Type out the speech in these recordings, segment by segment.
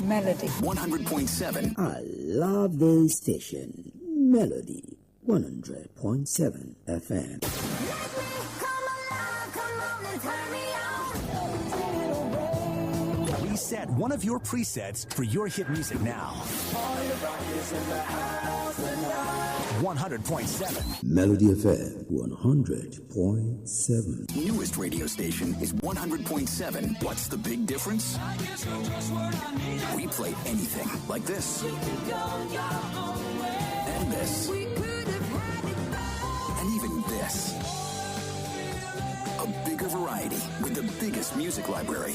Melody 100.7. I love this station. Melody 100.7 FM. Reset one of your presets for your hit music now. 100.7. Melody FM 100.7. Newest radio station is 100.7. What's the big difference? We play anything like this. And this. And even this. A bigger variety with the biggest music library.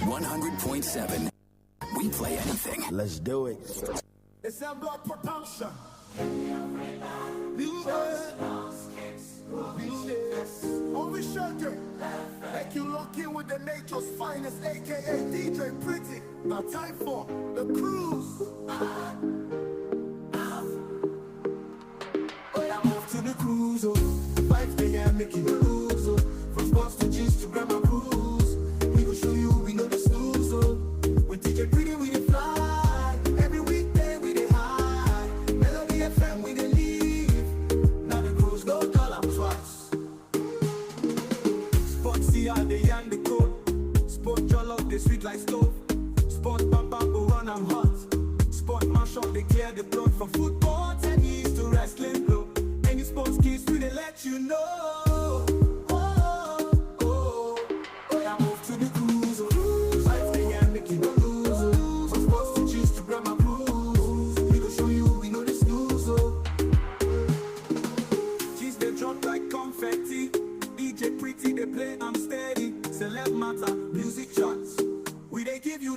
100.7. We play anything. Let's do it. It's a blood production. Only shelter. Make you lock in with the nature's finest, aka DJ Pretty. Now time for the cruise. Oh, I move to the cruise. 5 a.m. making the lose. From spots to G's to grab my cruise. We will show you we know the snooze. With DJ Pretty we dey fly. Every weekday we dey high. Melody FM we dey leave. Now the cruise go call up twice. Spot see how they and the code. Spot jollof they sweet like stove. Spot bamba go run I'm hot. Spot mash up they clear the blood from football tennis to wrestling blow. Any sports kids we they let you know.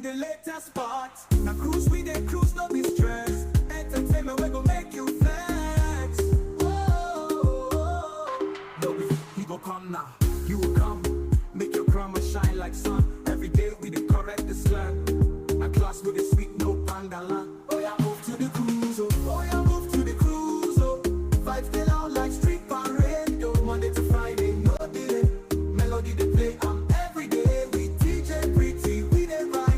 The latest part. Now cruise we dey cruise, no be stress. Entertainment we go make you flex. No be he go come now, you will come. Make your grammar shine like sun. Every day we dey correct the slang. A class with the sweet no pangala. Oh yeah, move to the cruise. Oh yeah, move to the cruise. Vibes dey loud like street parade. Monday to Friday, no delay. Melody they play every day. We DJ Pretty, we dey ride.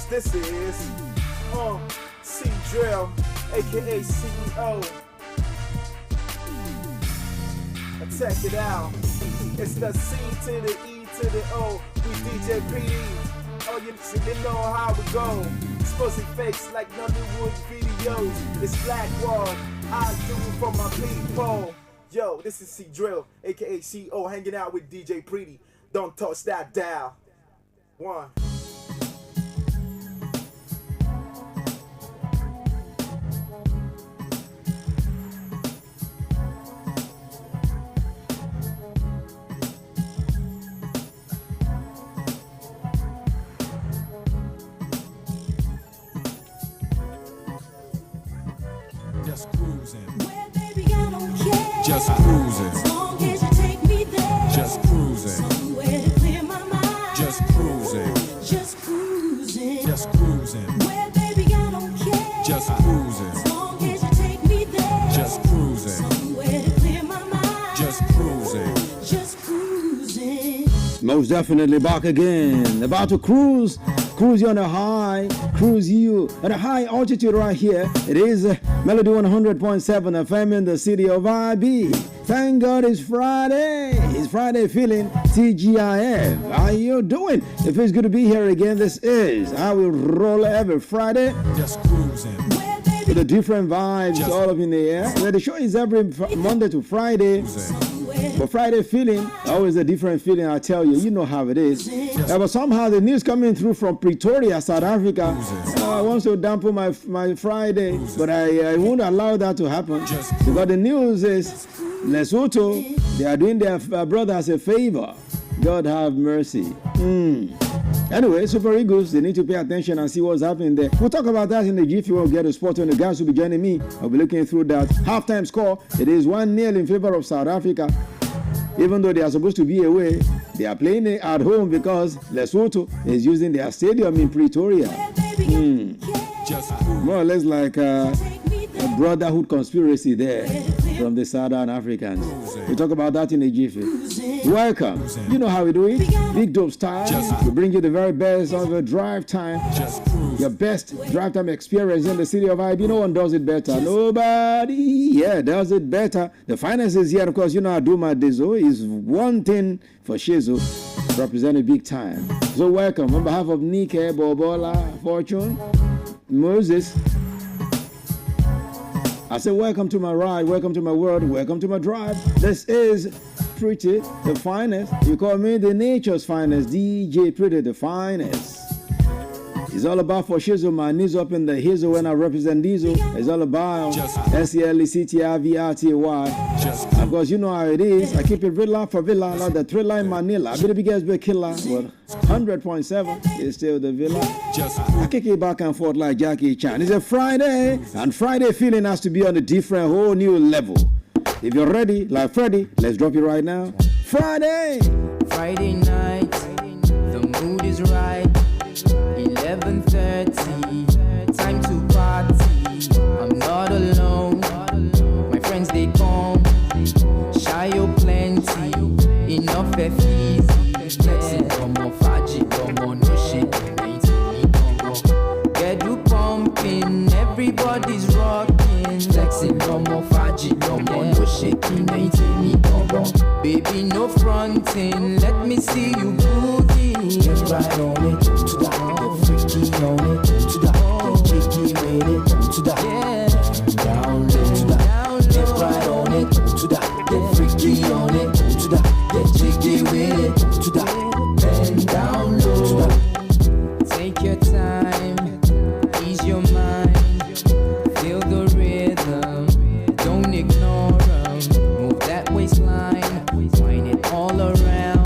This is C-Drill, aka CEO. Check it out. It's the C to the E to the O. We DJ PD. Oh, you know how we go. Exposing fakes like Nollywood videos. It's Black Wall. I do it for my people. Yo, this is C-Drill, aka CEO, hanging out with DJ Pretty. Don't touch that dial. One. Just cruising. Well, baby, I don't care. Just cruising. As long as you take me there. Just cruising. Somewhere to clear my mind. Just cruising. Just cruising. Just cruising. Well, baby, I don't care. Just cruising. As long as you take me there. Just cruising. Somewhere to clear my mind. Just cruising. Just cruising. Most definitely back again. About to cruise you on a high, cruise you at a high altitude right here. It is Melody 100.7 FM in the city of IB. Thank God it's Friday. It's Friday feeling TGIF. How you doing? It feels good to be here again. This is how we roll every Friday. Just cruising. Well, baby, With the different vibes all up in the air. Where the show is every Monday to Friday. But Friday feeling, always a different feeling, I tell you. You know how it is. But somehow the news coming through from Pretoria, South Africa, wants to dampen my Friday. But I won't allow that to happen. Because the news is Lesotho, they are doing their brothers a favor. God have mercy. Anyway, Super Eagles, they need to pay attention and see what's happening there. We'll talk about that in the GF. We'll get a spot on the guys will be joining me. I'll be looking through that halftime score. It is 1-0 in favor of South Africa. Even though they are supposed to be away, they are playing it at home because Lesotho is using their stadium in Pretoria. More or less like a brotherhood conspiracy there from the Southern Africans. We talk about that in a jiffy. Welcome. You know how we do it. Big Dope Style. We bring you the very best of a drive time. Your best drive time experience in the city of IB. No one does it better. Nobody does it better. The finances here, of course, you know, Aduma Dezo is one thing for Shizo. Representing big time. So welcome on behalf of Nike, Bobola, Fortune, Moses. I say welcome to my ride, welcome to my world, welcome to my drive. This is Pretty, the finest. You call me the nature's finest, DJ Pretty, the finest. It's all about for Shizzle, my knees up in the hizzle when I represent Diesel. It's all about SELECTIVRTY. Of course, you know how it is. I keep it villa for villa, like the thriller in Manila. I be the biggest big killer, but 100.7 is still the villa. I kick it back and forth like Jackie Chan. It's a Friday, and Friday feeling has to be on a different, whole new level. If you're ready, like Freddy, let's drop it right now. Friday night, the mood is right. 11:30, time to party. I'm not alone. My friends they come, shy oh plenty, enough easy. Flexing, come on, faji, come on, no shit, get you pumping, everybody's rocking. Flexing, come on, faji, come on, no shaking, baby, no fronting. Let me see you boogie. Get right on it, to that, get freaky on it, to that, get jiggy with it, to that, down low, to that, get right on it, to that, get freaky on it, to that, get jiggy with it, to that, bend down low, to that. Take your time, ease your mind, feel the rhythm, don't ignore them, move that waistline, wind it all around,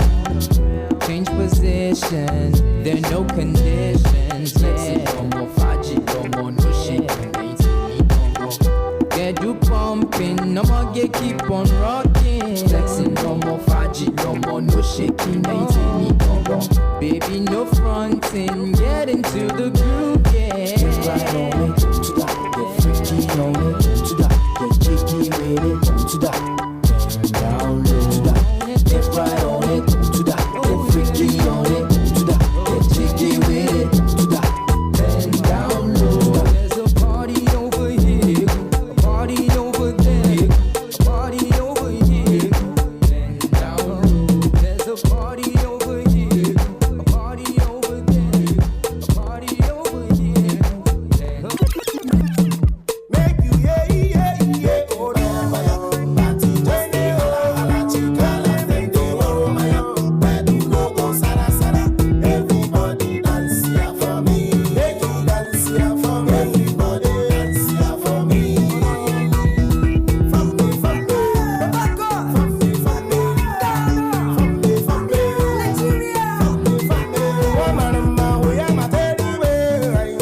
change position, there are no conditions, come on, faji, come on, no shit, get you pumping, no more get keep on rocking, flexing, come on, faji, come on, no shaking, baby, no fronting, get into the groove, get right on it, to that, get freaky on it, to that, get jiggy with it, to that, down low, to that, get right on it, to that, get freaky on it, to that, get jiggy with it, to that, bend down low. There's a party over here, a party over there, a party over here, bend down low. There's a party over here, a party over there, a party over here. Make you oh no, party everybody dance here for me. Make you dance here for me. Everybody dance here for me. From me, back up. From me, Nigeria. From me. Woman, we are my teddy bear.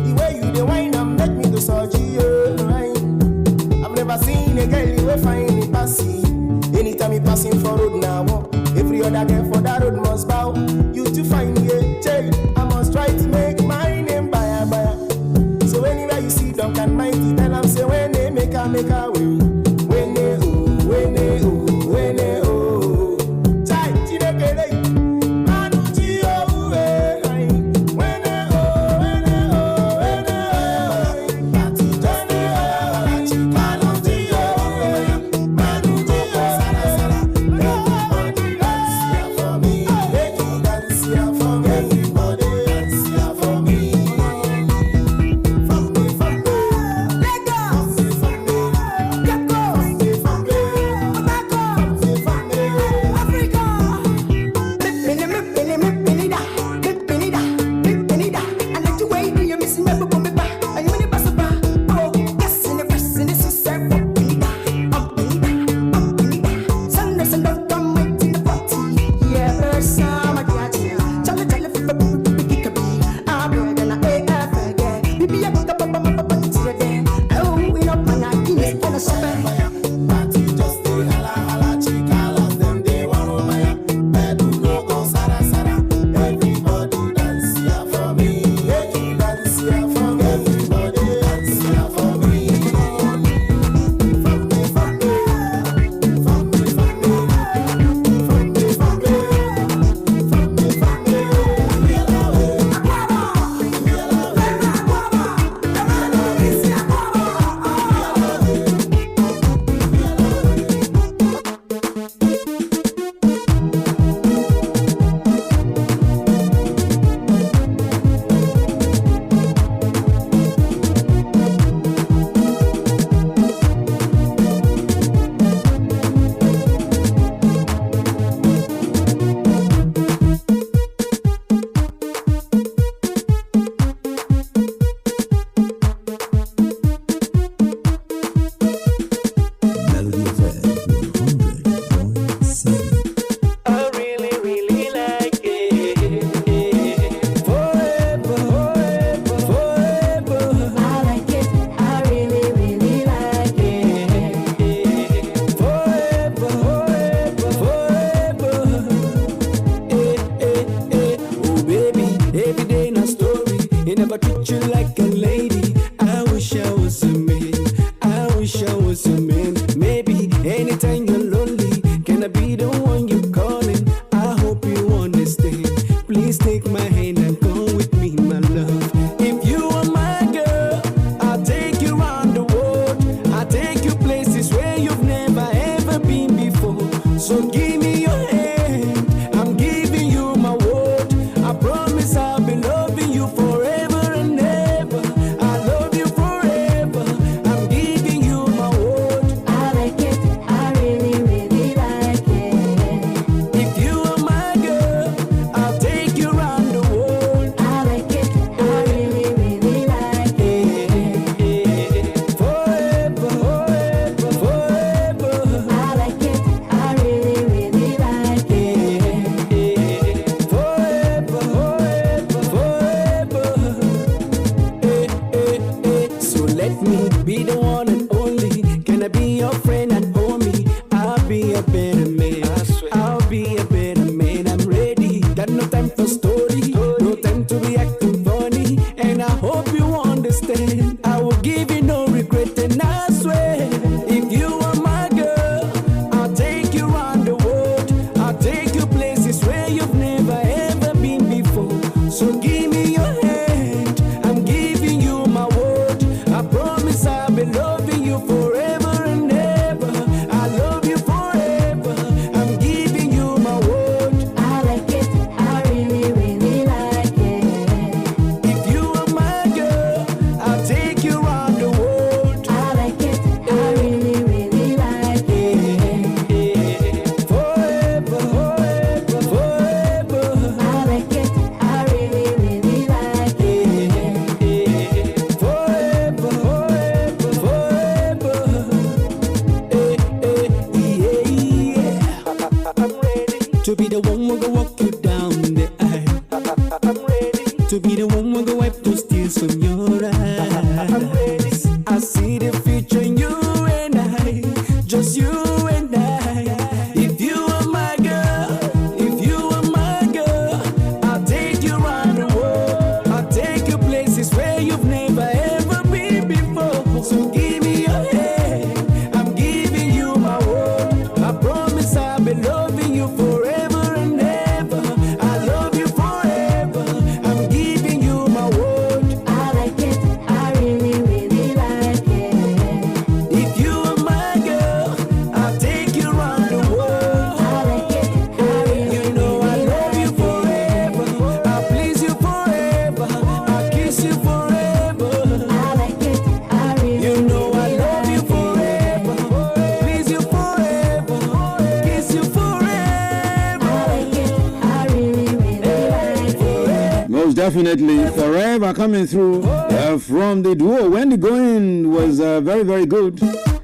The way you dey wine and make me do surgery, right? I've never seen a girl you will find me passing. Anytime you passing for road now, every other girl for that road must bow. You to find me a chain, I must try to make my name buyer. So anywhere you see Duncan Mighty, tell them say when they make a way. When they Chai, Chinekele. Manuchi oh, when they Party Johnny Manuchi Manuchi Sara. Everybody dance here for me. Make you dance here for me. Everybody dance here for me. From me, Lagos. From me, Gekko. From me, Obako. From me, Definitely, Forever coming through from the duo. When the going was very, very good.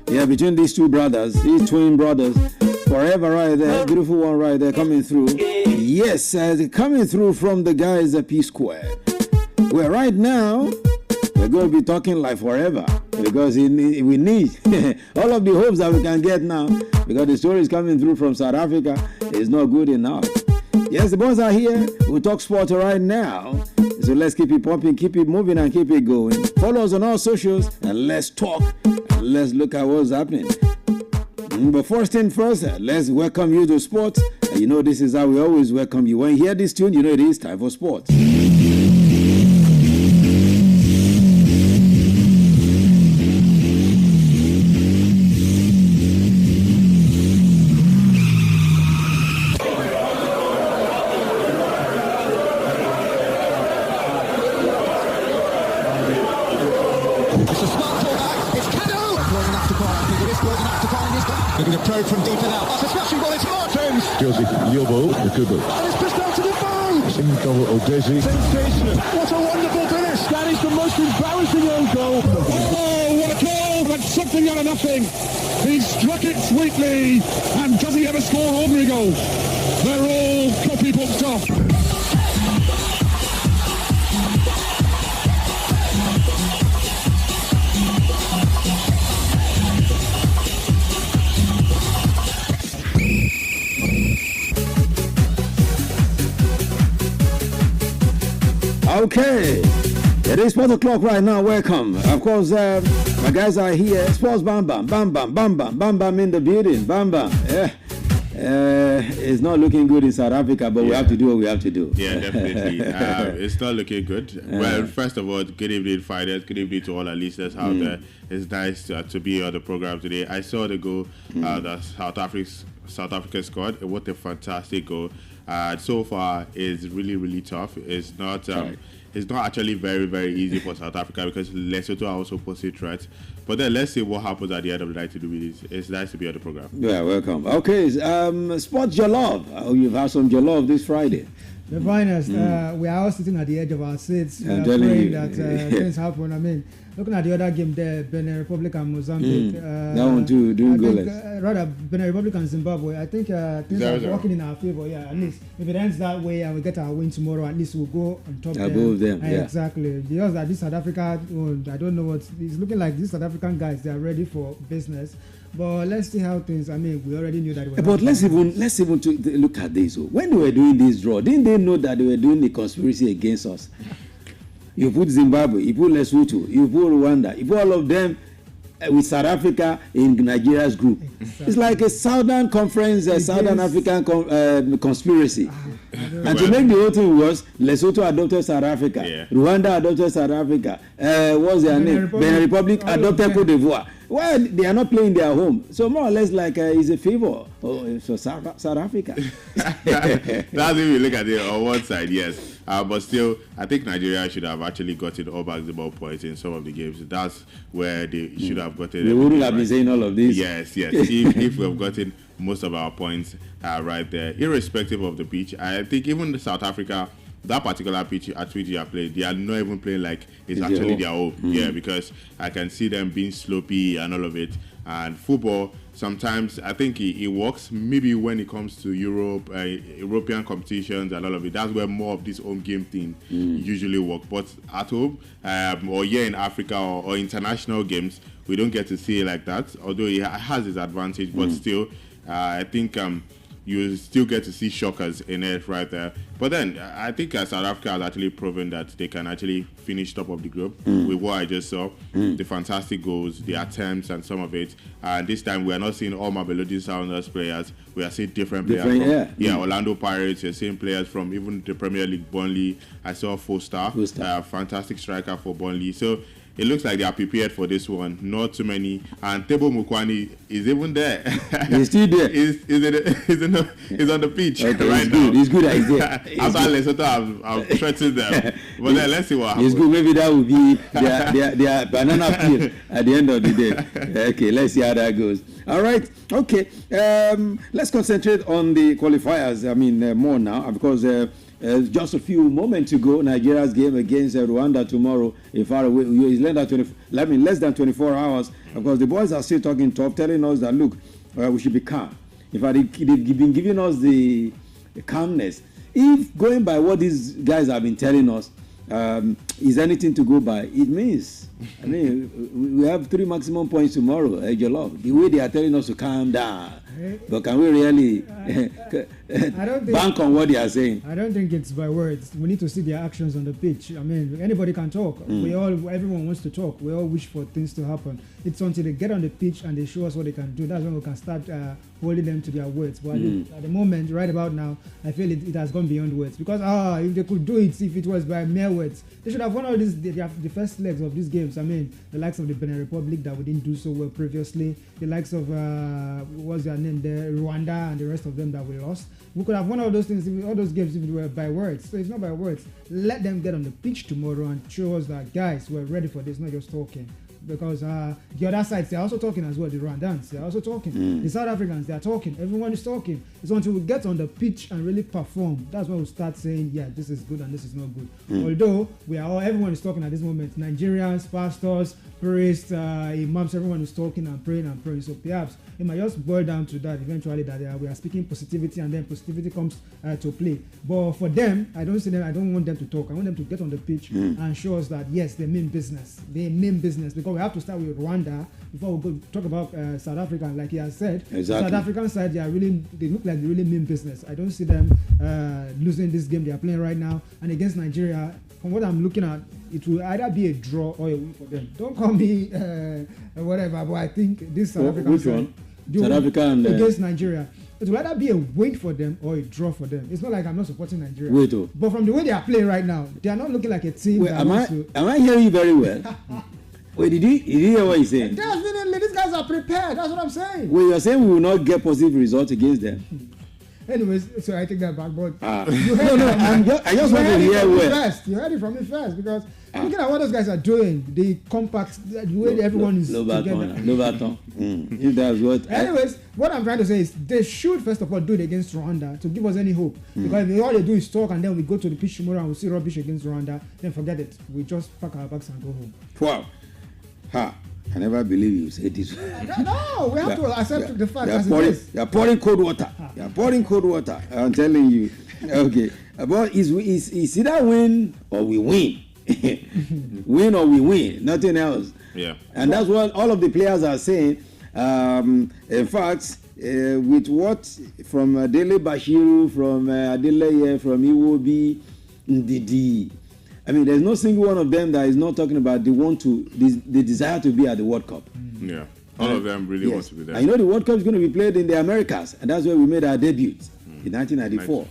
Yeah, between these two brothers, these twin brothers. Forever right there, beautiful one right there coming through. Yes, coming through from the guys at P Square. Well, right now, we're going to be talking like forever. because we need all of the hopes that we can get now, because the stories coming through from South Africa is not good enough. Yes, the boys are here. We'll talk sport right now. So let's keep it pumping, keep it moving, and keep it going. Follow us on all socials, and let's talk, and let's look at what's happening. But first thing first, let's welcome you to sports. You know, this is how we always welcome you. When you hear this tune, you know it is time for sports. From deep in out. That's a smashing ball, it's Martins! Josie, Yobo, the good ball. And it's pushed out to the bow! In goal, Odesi. Sensational! What a wonderful finish! That is the most embarrassing own goal. Oh, what a goal! But something out of nothing. He struck it sweetly. And does he ever score ordinary goals? They're all copybook stuff. Okay, it is 4 o'clock right now. Welcome. Of course, my guys are here. Sports Bam Bam, Bam Bam, Bam Bam, Bam Bam in the building. Bam Bam. It's not looking good in South Africa, but we have to do what we have to do. Yeah, definitely. It's not looking good. Well, first of all, good evening, fighters. Good evening to all our listeners out there. It's nice to be on the program today. I saw the goal that South Africa scored. What a fantastic goal. So far, it's really, really tough. It's not actually very, very easy for South Africa because Lesotho are also posing threats. But then let's see what happens at the end of the night to do with this. It's nice to be on the program. Yeah, welcome. Okay, Sports Jollof. Oh, you've had some Jollof this Friday. The finest. We are all sitting at the edge of our seats. We I'm are telling praying you. that things happen. I mean, looking at the other game there, Benin Republic and Mozambique. That one too, doing goalless. Rather, Benin Republic and Zimbabwe. I think things are working in our favor. Yeah, at least if it ends that way and we get our win tomorrow, at least we'll go on top. Above them. Yeah. Exactly. Because that this South Africa, I don't know what it's looking like. These South African guys, they are ready for business. But let's see how things. I mean, we already knew that. But let's even look at this. When they were doing this draw, didn't they know that they were doing the conspiracy against us? You put Zimbabwe, you put Lesotho, you put Rwanda, you put all of them with South Africa in Nigeria's group. Exactly. It's like a Southern Conference, Southern African conspiracy. And to make the whole thing worse, Lesotho adopted South Africa, Rwanda adopted South Africa. What's their name? Benin Republic adopted Cote d'Ivoire. Well, they are not playing their home, so more or less like it's a favor for South Africa. That's if you look at it on one side, yes. But still, I think Nigeria should have actually gotten all basketball points in some of the games. That's where they should have gotten. We wouldn't have been saying all of this. Yes. if we have gotten most of our points right there, irrespective of the pitch, I think even the South Africa, that particular pitch at which they are playing, they are not even playing like it's actually their own. Yeah, because I can see them being sloppy and all of it. And football, sometimes I think it works. Maybe when it comes to Europe, European competitions and all of it, that's where more of this home game thing usually work. But at home, or here in Africa or international games, we don't get to see it like that. Although it has its advantage, but still, I think you still get to see shockers in it right there. But then I think South Africa has actually proven that they can actually finish top of the group with what I just saw. The fantastic goals, the attempts and some of it. And this time we are not seeing all Mamelodi Sounders players. We are seeing different players. Orlando Pirates, you're seeing players from even the Premier League, Burnley. I saw Foster, fantastic striker for Burnley. So it looks like they are prepared for this one. Not too many. And Tebo Mukwani is even there. He's still there. He's on the pitch right now. He's good. He's there. After Lesotho, I've threatened them. But then let's see what happens. It's good. Maybe that will be their banana peel at the end of the day. Okay, let's see how that goes. All right. Okay. Let's concentrate on the qualifiers. I mean, more now because just a few moments ago, Nigeria's game against Rwanda tomorrow in far away. It's less than 24 hours. Of course, the boys are still talking tough, telling us that look, we should be calm. In fact, they've been giving us the calmness. If going by what these guys have been telling us, is anything to go by. It means, I mean, we have 3 maximum points tomorrow, Jollof. The way they are telling us to calm down. But can we really bank on what they are saying? I don't think it's by words. We need to see their actions on the pitch. I mean, anybody can talk. Everyone wants to talk. We all wish for things to happen. It's until they get on the pitch and they show us what they can do. That's when we can start holding them to their words. But at the moment, right about now, I feel it has gone beyond words. Because if they could do it, if it was by mere words, they should have won all the first legs of these games. I mean, the likes of the Benin Republic that we didn't do so well previously, the likes of what's their name there, Rwanda, and the rest of them that we lost. We could have won all those things, all those games, if it were by words. So it's not by words. Let them get on the pitch tomorrow and show us that, guys, we're ready for this, not just talking. Because the other sides, they're also talking as well. The Rwandans, they're also talking. The South Africans, they're talking. Everyone is talking. It's until we get on the pitch and really perform. That's when we start saying, yeah, this is good and this is not good. Although everyone is talking at this moment. Nigerians, pastors, priests, imams, everyone is talking and praying. So perhaps it might just boil down to that eventually, that we are speaking positivity and then positivity comes to play. But for them, I don't want them to talk. I want them to get on the pitch and show us that, yes, they mean business. They mean business, because we have to start with Rwanda before we go talk about South Africa. Like he has said, the South African side, they look like they really mean business. I don't see them losing this game they are playing right now. And against Nigeria, from what I'm looking at, it will either be a draw or a win for them. Don't call me whatever, but I think this South African which side, one? South Africa and against Nigeria, it will either be a win for them or a draw for them. It's not like I'm not supporting Nigeria. But from the way they are playing right now, they are not looking like a team. Am I hearing you very well? Wait, did you hear what he's saying? Definitely, these guys are prepared. That's what I'm saying. Well, you're saying we will not get positive results against them. Anyways, so I take that back. But I just want to hear well. You heard it from me first, because looking at what those guys are doing, the compact, the way everyone is together. If that's what. Anyways, what I'm trying to say is they should first of all do it against Rwanda to give us any hope. Because if all they do is talk and then we go to the pitch tomorrow and we see rubbish against Rwanda, then forget it. We just pack our bags and go home. Wow. I never believe you said this. No, we have to accept the fact as it is. You're pouring cold water. I'm telling you. Okay. But it's either win or we win. Win or we win. Nothing else. Yeah. And that's what all of the players are saying. In fact, with what from Dele Bashiru, from Adeleye, from Iwobi, Ndidi. I mean, there's no single one of them that is not talking about the desire to be at the World Cup. Yeah, all of them really want to be there. I know the World Cup is going to be played in the Americas, and that's where we made our debut in 1994.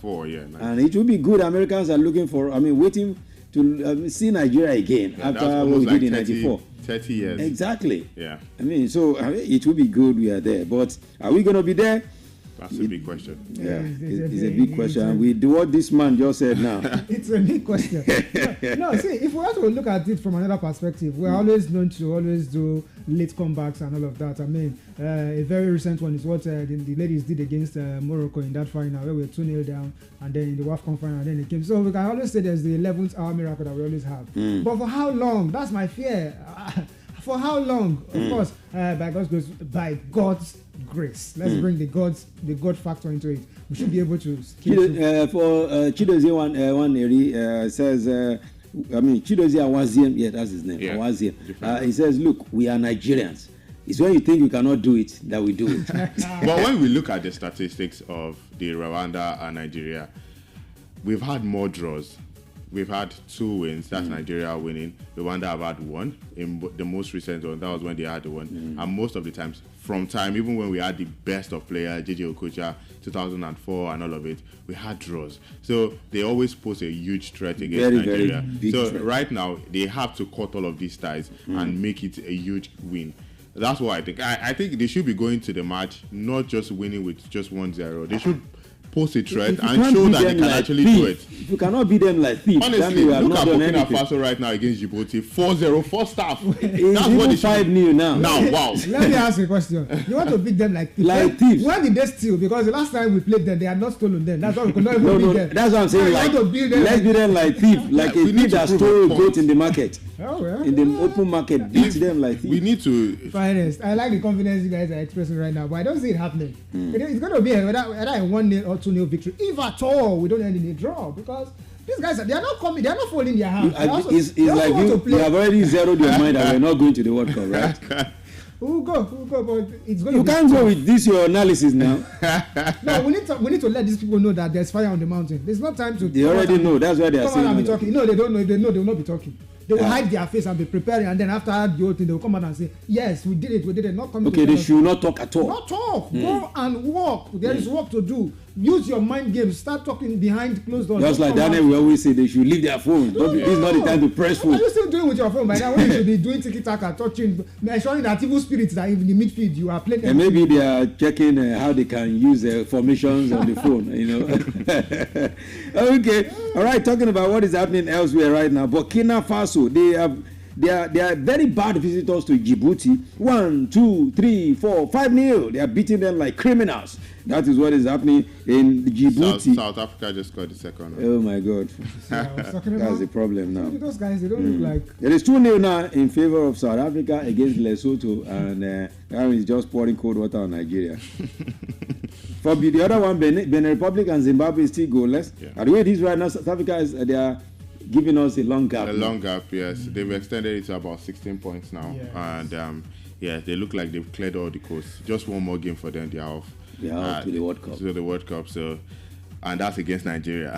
And it will be good. Americans are waiting to see Nigeria again after what we did in 94. 30 years. Exactly. Yeah. It will be good we are there. But are we going to be there? That's a big question. Yeah, it's a big question. We do what this man just said now. It's a big question. No, see, if we have to look at it from another perspective, we're always known to always do late comebacks and all of that. I mean, a very recent one is what the ladies did against Morocco in that final, where we were 2-0 down, and then in the WAFCON final, and then it came. So we can always say there's the 11th hour miracle that we always have. But for how long? That's my fear. For how long? Of course, by God's grace. Let's bring the God factor into it. We should be able to. Chidozie Waneri says, Chidozie Awaziem, yeah, that's his name. Awaziem. He says, look, we are Nigerians. It's when you think you cannot do it that we do it. But when we look at the statistics of the Rwanda and Nigeria, we've had more draws. We've had 2 wins. That's Nigeria winning. Rwanda have had 1 in the most recent one. That was when they had the 1. And most of the times, even when we had the best of players, JJ Okocha, 2004 and all of it, we had draws. So they always pose a huge threat against Nigeria. So threat. Right now, they have to cut all of these ties and make it a huge win. That's what I think. I think they should be going to the match, not just winning with just 1-0. They should pose a threat and show that they can actually do it. If you cannot beat them like thieves, honestly, look at Burkina Faso right now against Djibouti, 4-0, 4 staff. That's what they 5-0 now. Wow. Let me ask you a question. You want to beat them like thieves? Like thieves. When did they steal? Because the last time we played them, they had not stolen them. That's why we could not even beat them. That's what I'm saying. Let's beat them like thieves, like a thief that stole a goat in the market. In the open market, beat them like thieves. We need to. Finest. I like the confidence you guys are expressing right now, but I don't see it happening. It's going to be either a 1-0 or 2-0 victory. If at all, we don't end in a draw, because These guys, they are not coming. They are not folding their hands. It's like you have already zeroed your mind that we're not going to the World Cup, right? We'll go, but it's going You to be can't tough. go with this your analysis now. No, we need to let these people know that there's fire on the mountain. There's no time to. They already know. That's why they are come out and be saying. talking. No, they don't know. If they know, they will not be talking. They will hide their face and be preparing, and then after the whole thing, they will come out and say, "Yes, we did it." Not coming. Okay, they should not talk at all. Not talk. Go and walk. There is work to do. Use your mind games. Start talking behind closed doors. Just like Daniel, we always say they should leave their phone. This is not the time to press What phone. are you still doing with your phone by now? When you should be doing tiki-taka, touching, ensuring that evil spirits that in the midfield you are playing. And maybe they are checking how they can use formations on the phone, Okay, all right. Talking about what is happening elsewhere right now, Burkina Faso, they are very bad visitors to Djibouti. 1, 2, 3, 4, 5-0. They are beating them like criminals. That is what is happening in Djibouti. South Africa just got the second. Oh my God, That's that's the problem now. Those guys, they don't look like. It is 2-0 now in favor of South Africa against Lesotho, and that is just pouring cold water on Nigeria. For the other one, Benin Republic and Zimbabwe is still goalless. Yeah. And the way it is right now, South Africa they are giving us a long gap. A long gap, yes. They've extended it to about 16 points now, Yes. and they look like they've cleared all the coast. Just one more game for them, they are off. They are off to the World Cup. To the World Cup, so, and that's against Nigeria.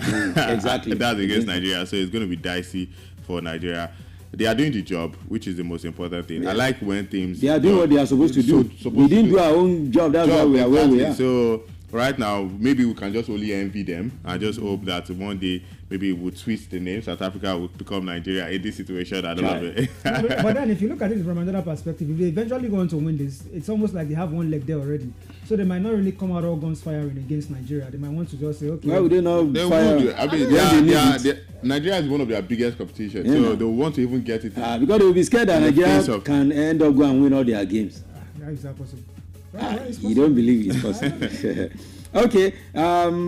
Exactly. That's against Nigeria, so it's going to be dicey for Nigeria. They are doing the job, which is the most important thing. I like when teams... They are doing what they are supposed to do. We didn't do our own job. That's why we are where we are. So right now, maybe we can just only envy them and just hope that one day maybe we'll twist the name. South Africa will become Nigeria in this situation. I don't know. But then, if you look at it from another perspective, if they eventually go on to win this, it's almost like they have one leg there already. So they might not really come out all guns firing against Nigeria. They might want to just say, okay. Why would they not They fire? will do. I mean, Nigeria is one of their biggest competitions, so they want to even get it. Because they will be scared that Nigeria can end up going and win all their games. How is that possible? You don't believe it's possible. Okay,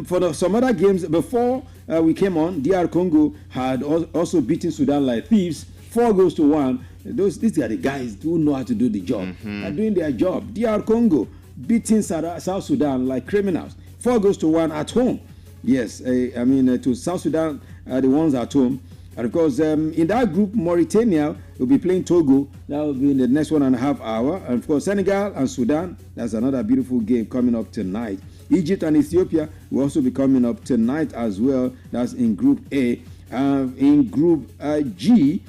for some other games, before we came on, DR Congo had also beaten Sudan like thieves, 4-1. These are the guys who know how to do the job. They're doing their job. DR Congo beating South Sudan like criminals, 4-1 at home. Yes, to South Sudan, the ones at home. And of course, in that group, Mauritania will be playing Togo. That will be in the next 1.5 hours. And of course, Senegal and Sudan, that's another beautiful game coming up tonight. Egypt and Ethiopia will also be coming up tonight as well. That's in Group A. In Group G,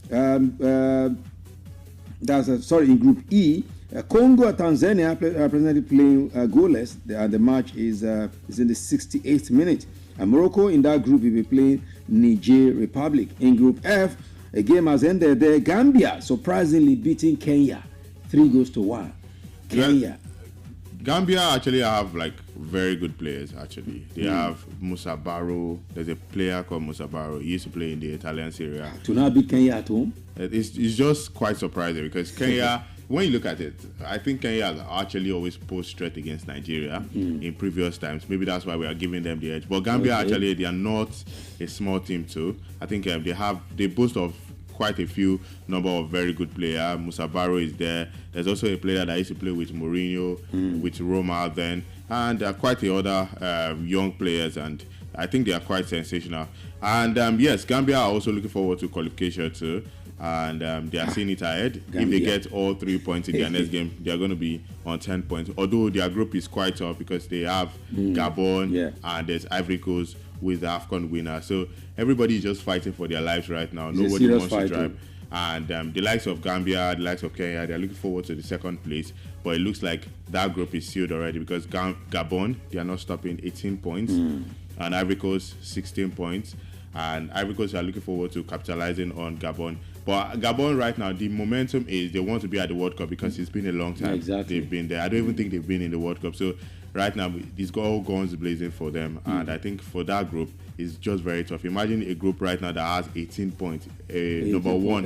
in Group E, Congo and Tanzania are presently playing goalless. The match is in the 68th minute. And Morocco in that group will be playing Niger Republic. In Group F, a game has ended there. Gambia surprisingly beating Kenya 3-1. Kenya. Gambia actually have like very good players. Actually, they have Musa Barrow. There's a player called Musa Barrow. He used to play in the Italian Serie A. To now beat Kenya at home. It's just quite surprising because Kenya. When you look at it, I think Kenya has actually always posed threat against Nigeria in previous times. Maybe that's why we are giving them the edge. But Gambia actually, they are not a small team too. I think they boast of quite a few number of very good players. Musa Barrow is there. There's also a player that used to play with Mourinho, with Roma then, and there are quite a other young players, and I think they are quite sensational. And yes, Gambia are also looking forward to qualification too. And they are seeing it ahead. Gambia. If they get all 3 points in their next game, they are going to be on 10 points. Although their group is quite tough because they have Gabon and there's Ivory Coast with the AFCON winner. So everybody is just fighting for their lives right now. Nobody wants to drive. And the likes of Gambia, the likes of Kenya, they're looking forward to the second place. But it looks like that group is sealed already because Gabon, they are not stopping, 18 points. And Ivory Coast, 16 points. And Ivory Coast are looking forward to capitalizing on Gabon. But Gabon right now, the momentum is they want to be at the World Cup because it's been a long time. Exactly. They've been there. I don't even think they've been in the World Cup. So right now, it's all guns blazing for them. And I think for that group, it's just very tough. Imagine a group right now that has 18 points. Number one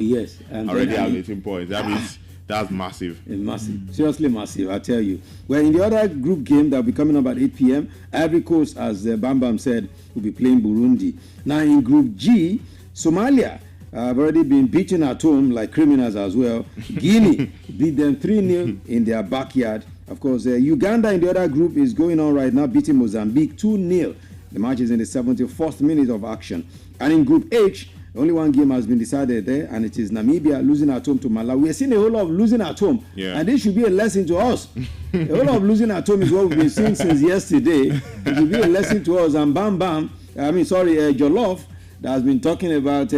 already has 18 points. That means that's massive. It's massive. Seriously massive, I tell you. Well, in the other group game that will be coming up at 8 p.m., Ivory Coast, as Bam Bam said, will be playing Burundi. Now in Group G, Somalia have already been beaten at home like criminals as well. Guinea beat them 3-0 in their backyard. Of course, Uganda in the other group is going on right now, beating Mozambique 2-0. The match is in the 74th minute of action. And in Group H, only one game has been decided there, and it is Namibia losing at home to Malawi. We are seeing a whole lot of losing at home, and this should be a lesson to us. A whole lot of losing at home is what we've been seeing since yesterday. It should be a lesson to us. And Jollof, that has been talking about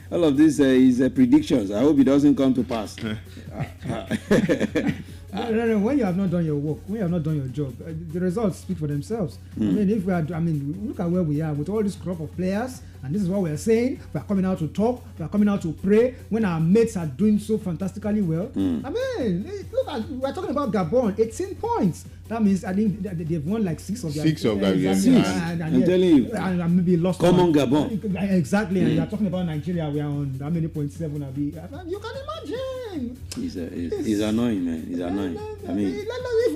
all of this his predictions. I hope it doesn't come to pass. No, when you have not done your work, when you have not done your job, the results speak for themselves. I mean, look at where we are with all this crop of players, and this is what we are saying. We are coming out to talk, we are coming out to pray when our mates are doing so fantastically well. I mean, look at, we are talking about Gabon, 18 points. That means I think they've won like 6 of their games. I'm telling you. And maybe lost. Come on, Gabon. Exactly. And you are talking about Nigeria. We are on how many 0.7? You can imagine. He's annoying, man. He's annoying. I mean, if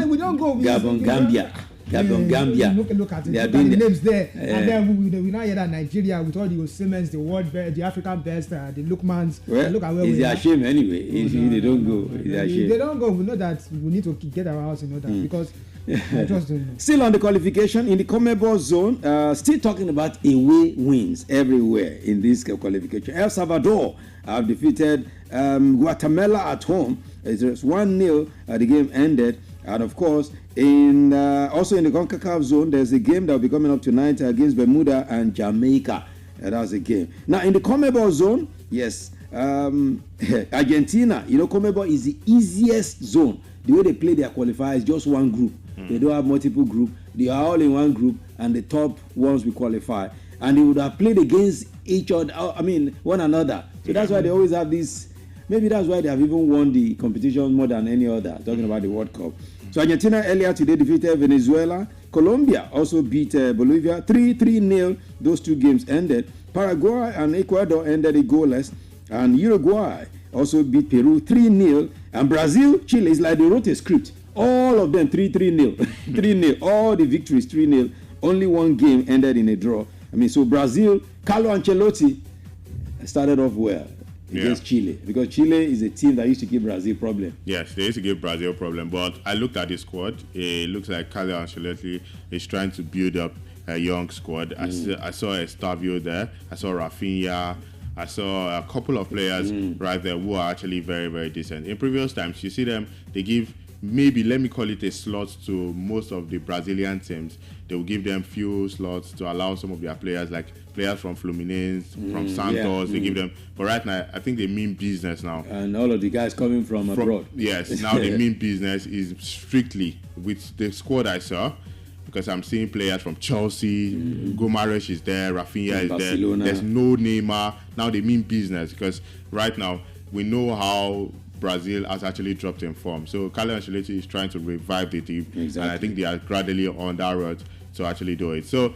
we don't go. Gabon, Gambia. Look at it. Look at the names there. And then we now hear that Nigeria with all the Osimhens, the world best, the African best, the Lookmans. Well, look at where we are. It's a shame anyway. If they don't go, it's a shame. If they don't go, we know that we need to get our house in order because I just don't know. Still on the qualification in the CONMEBOL zone, still talking about away wins everywhere in this qualification. El Salvador have defeated Guatemala at home. It was 1-0. The game ended. And of course, also in the CONCACAF zone, there's a game that will be coming up tonight against Bermuda and Jamaica. That's a game. Now, in the CONMEBOL zone, yes, Argentina, CONMEBOL is the easiest zone. The way they play their qualifiers, just one group. They don't have multiple groups. They are all in one group, and the top ones will qualify. And they would have played against each other, one another. So that's why they always have this. Maybe that's why they have even won the competition more than any other, talking about the World Cup. So Argentina earlier today defeated Venezuela. Colombia also beat Bolivia 3-0. Those two games ended. Paraguay and Ecuador ended goalless. And Uruguay also beat Peru 3-0. And Brazil, Chile, is like they wrote a script. All of them 3-0. 3-0. All the victories 3-0. Only one game ended in a draw. So Brazil, Carlo Ancelotti started off well against Chile, because Chile is a team that used to give Brazil problem. Yes, they used to give Brazil problem, but I looked at the squad. It looks like Carlo Ancelotti is trying to build up a young squad. I saw Estavio there. I saw Rafinha. I saw a couple of players right there who are actually very, very decent. In previous times, you see them, they give maybe, let me call it a slot to most of the Brazilian teams. They will give them few slots to allow some of their players, like players from Fluminense, from Santos, they give them. But right now, I think they mean business now. And all of the guys coming from abroad. Yes, now they mean business is strictly with the squad I saw, because I'm seeing players from Chelsea, Gomaresh is there, Rafinha is Barcelona. There. There's no Neymar. Now they mean business, because right now we know how Brazil has actually dropped in form. So Carlo Ancelotti is trying to revive the team, and I think they are gradually on that road to actually do it. So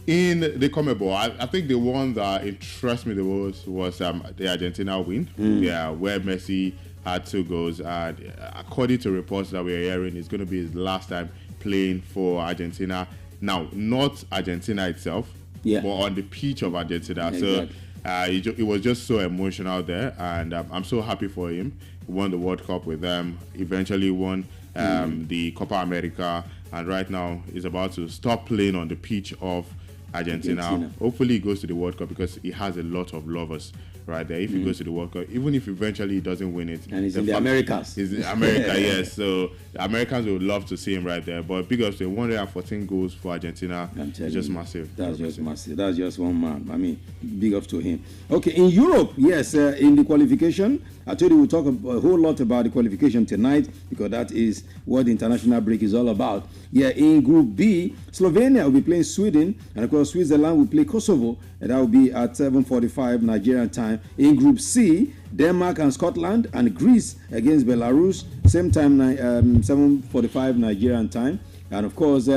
in the CONMEBOL, I think the one that interests me the most was the Argentina win, where Messi had 2 goals. And according to reports that we're hearing, it's going to be his last time playing for Argentina. Now, not Argentina itself, but on the pitch of Argentina. Exactly. So it was just so emotional there, and I'm so happy for him. He won the World Cup with them, eventually won the Copa America, and right now is about to stop playing on the pitch of Argentina. Hopefully he goes to the World Cup, because he has a lot of lovers right there. If he goes to the World Cup, even if eventually he doesn't win it, and he's in the Americas. He's in America, yes. So the Americans would love to see him right there. But big up to 114 goals for Argentina. It's just massive. That's just massive. That's just one man. Big up to him. Okay, in Europe, yes, in the qualification, I told you we'll talk a whole lot about the qualification tonight, because that is what the international break is all about. Yeah, in Group B, Slovenia will be playing Sweden, and of course Switzerland will play Kosovo, and that will be at 7:45 Nigerian time. In Group C, Denmark and Scotland, and Greece against Belarus, same time, 7:45 Nigerian time. And of course,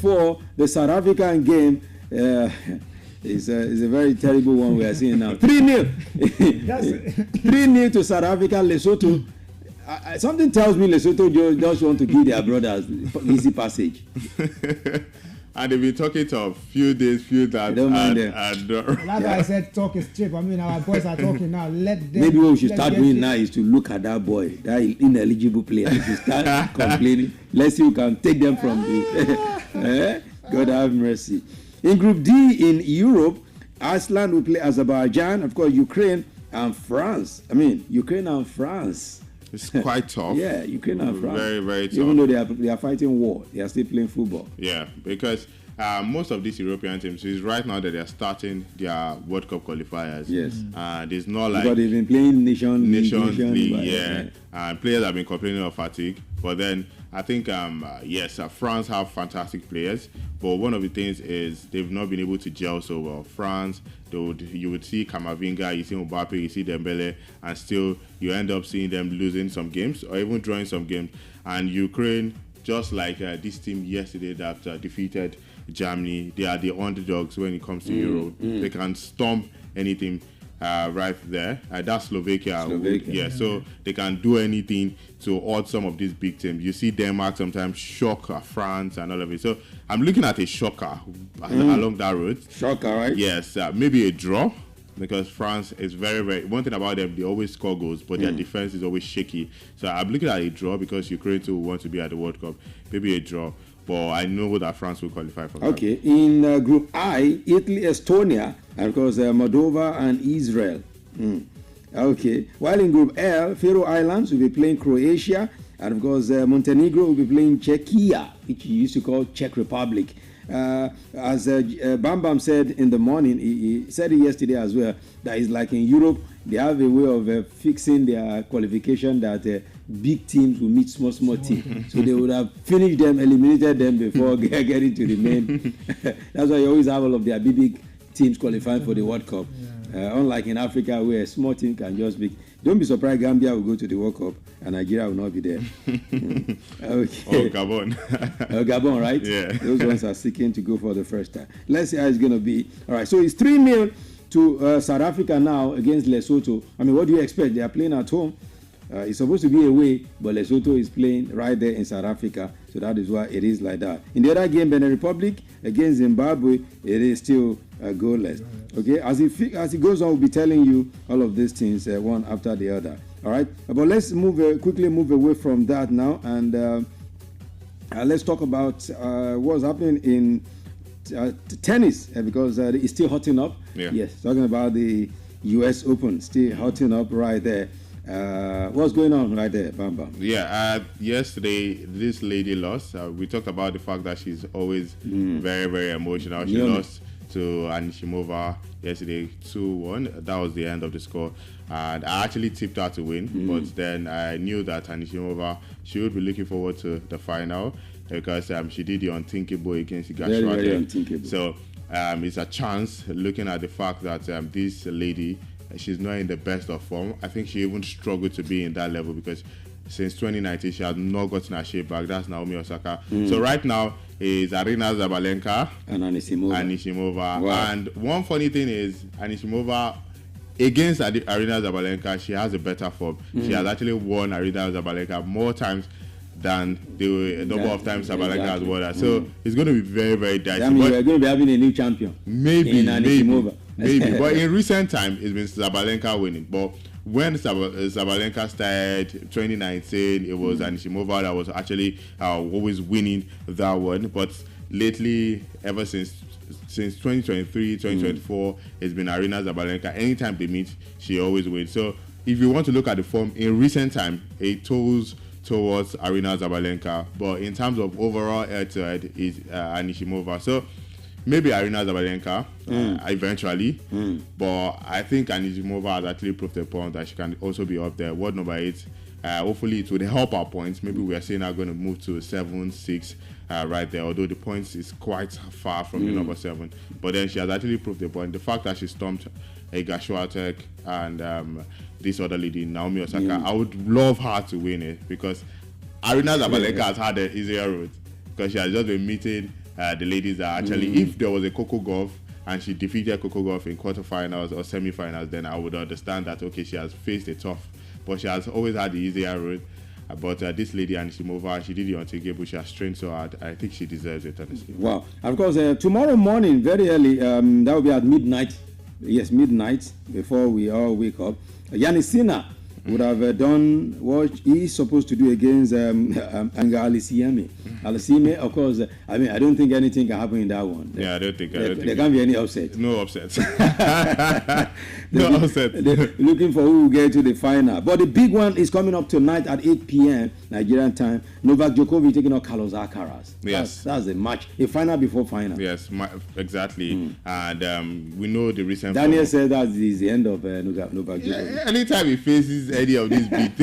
for the South African game, is a very terrible one we are seeing now. 3-0. 3-0 to South Africa. Lesotho. Something tells me Lesotho just want to give their brothers easy passage. And they've been talking to a few days, that. Don't mind them. That's why I said talk is cheap. Our boys are talking now. Let them. Maybe what we should start doing now is to look at that boy, that ineligible player. If you start complaining, let's see who can take them from the. God have mercy. In Group D in Europe, Iceland will play Azerbaijan. Of course, Ukraine and France. I mean, Ukraine and France. It's quite tough. Yeah, Ukraine and France. Very, very tough. Even though they are fighting war, they are still playing football. Yeah, because most of these European teams is right now that they are starting their World Cup qualifiers. Yes. There's not like because they've been playing Nations League. League, Yeah. Players have been complaining of fatigue, but then I think France have fantastic players, but one of the things is they've not been able to gel so well. France, you would see Camavinga, you see Mbappe, you see Dembele, and still you end up seeing them losing some games or even drawing some games. And Ukraine, just like this team yesterday that defeated Germany, they are the underdogs when it comes to Euro. They can stomp anything right there. That's Slovakia. So they can do anything to hold some of these big teams. You see Denmark sometimes shock France and all of it. So I'm looking at a shocker along that road. Shocker, right? Yes, maybe a draw. Because France is very, very... One thing about them, they always score goals, but their defense is always shaky. So I'm looking at a draw because Ukraine too want to be at the World Cup. Maybe a draw. But I know that France will qualify for that. Okay. In Group I, Italy, Estonia, and of course Moldova and Israel. Okay. While in Group L, Faroe Islands will be playing Croatia, and of course Montenegro will be playing Czechia, which you used to call Czech Republic. As Bam Bam said in the morning, he said it yesterday as well, that it's like in Europe, they have a way of fixing their qualification that big teams will meet small teams. So they would have finished them, eliminated them before getting to the main. That's why you always have all of their big teams qualifying for the World Cup. Unlike in Africa, where a small team can just be. Don't be surprised Gambia will go to the World Cup and Nigeria will not be there. Okay. Oh, Gabon. Gabon, right? Yeah. Those ones are seeking to go for the first time. Let's see how it's going to be. All right, so it's 3-0 to South Africa now against Lesotho. I mean, what do you expect? They are playing at home. It's supposed to be away, but Lesotho is playing right there in South Africa. So that is why it is like that. In the other game, Benin Republic against Zimbabwe, it is still goalless. Okay, as it goes on, we'll be telling you all of these things one after the other. All right, but let's quickly move away from that now, and let's talk about what's happening in tennis because it's still hotting up. Yeah. Yes, talking about the U.S. Open, still hotting up right there. What's going on right there, Bam Bam? Yeah, yesterday this lady lost. We talked about the fact that she's always very, very emotional. She lost to Anisimova yesterday 2-1. That was the end of the score. And I actually tipped her to win, but then I knew that Anisimova, she would be looking forward to the final because she did the unthinkable against Iga Swiatek. Very unthinkable. So it's a chance looking at the fact that this lady, she's not in the best of form. I think she even struggled to be in that level because since 2019 she has not gotten her shape back. That's Naomi Osaka. So right now is Aryna Sabalenka and Anisimova. Wow. And one funny thing is Anisimova against Aryna Sabalenka, she has a better form. She has actually won Aryna Sabalenka more times than the number of times Sabalenka has won her. So it's going to be very, very dicey. I mean, we're going to be having a new champion. Maybe. But in recent time, it's been Sabalenka winning. But when Sabalenka started 2019, it was Anisimova that was actually always winning that one. But lately, ever since 2023, 2024, it's been Aryna Sabalenka. Anytime they meet, she always wins. So if you want to look at the form in recent time, it towards Aryna Sabalenka. But in terms of overall head-to-head, is Anisimova. So maybe Aryna Sabalenka eventually, but I think Anisimova has actually proved the point that she can also be up there. World number 8. Hopefully it would help our points. Maybe we are saying are going to move to 7-6 right there, although the points is quite far from the number 7. But then she has actually proved the point. The fact that she stomped Iga Swiatek and this other lady, Naomi Osaka, I would love her to win it because Aryna Sabalenka has had an easier road because she has just been meeting the ladies that actually, if there was a Coco Gauff and she defeated Coco Gauff in quarterfinals or semifinals, then I would understand that, okay, she has faced a tough, but she has always had the easier road. But this lady, Anisimova, she did the unthinkable. She has trained so hard. I think she deserves it, honestly. Wow. And of course, tomorrow morning, very early, that will be at midnight. Yes, midnight, before we all wake up. Yannis Sinner would have done what he's supposed to do against Anga Alisime. Alisime, of course, I mean, I don't think anything can happen in that one. Yeah, I don't think there can't be any upset. No upset. No upset. They're looking for who will get to the final. But the big one is coming up tonight at 8 p.m. Nigerian time. Novak Djokovic taking on Carlos Alcaraz. Yes. That's a match. A final before final. Yes, exactly. And we know the recent... Daniel said that is the end of Novak Djokovic. Yeah, anytime he faces any of these beats,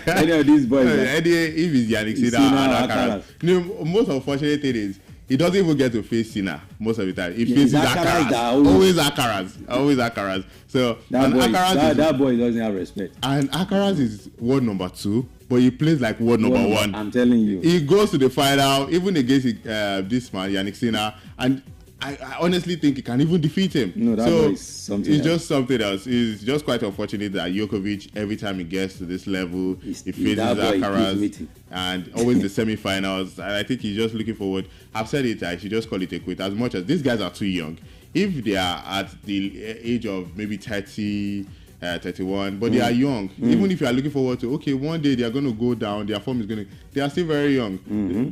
any of these boys, if it's Yannick Sinner and Alcaraz. You know, most unfortunate thing is he doesn't even get to face Sinner most of the time. He faces Alcaraz. Always Alcaraz. So that boy doesn't have respect. And Alcaraz is world number 2, but he plays like world number 1. I'm telling you. He goes to the final, even against this man, Yannick Sinner, and I honestly think he can even defeat him. No, that boy is something else. Just something else. It's just quite unfortunate that Djokovic, every time he gets to this level, he faces Alcaraz, and always the semi-finals. And I think he's just looking forward. I've said it, I should just call it a quit. As much as these guys are too young, if they are at the age of maybe 30, 31, but they are young. Even if you are looking forward to, okay, one day they are going to go down, their form is going to... They are still very young.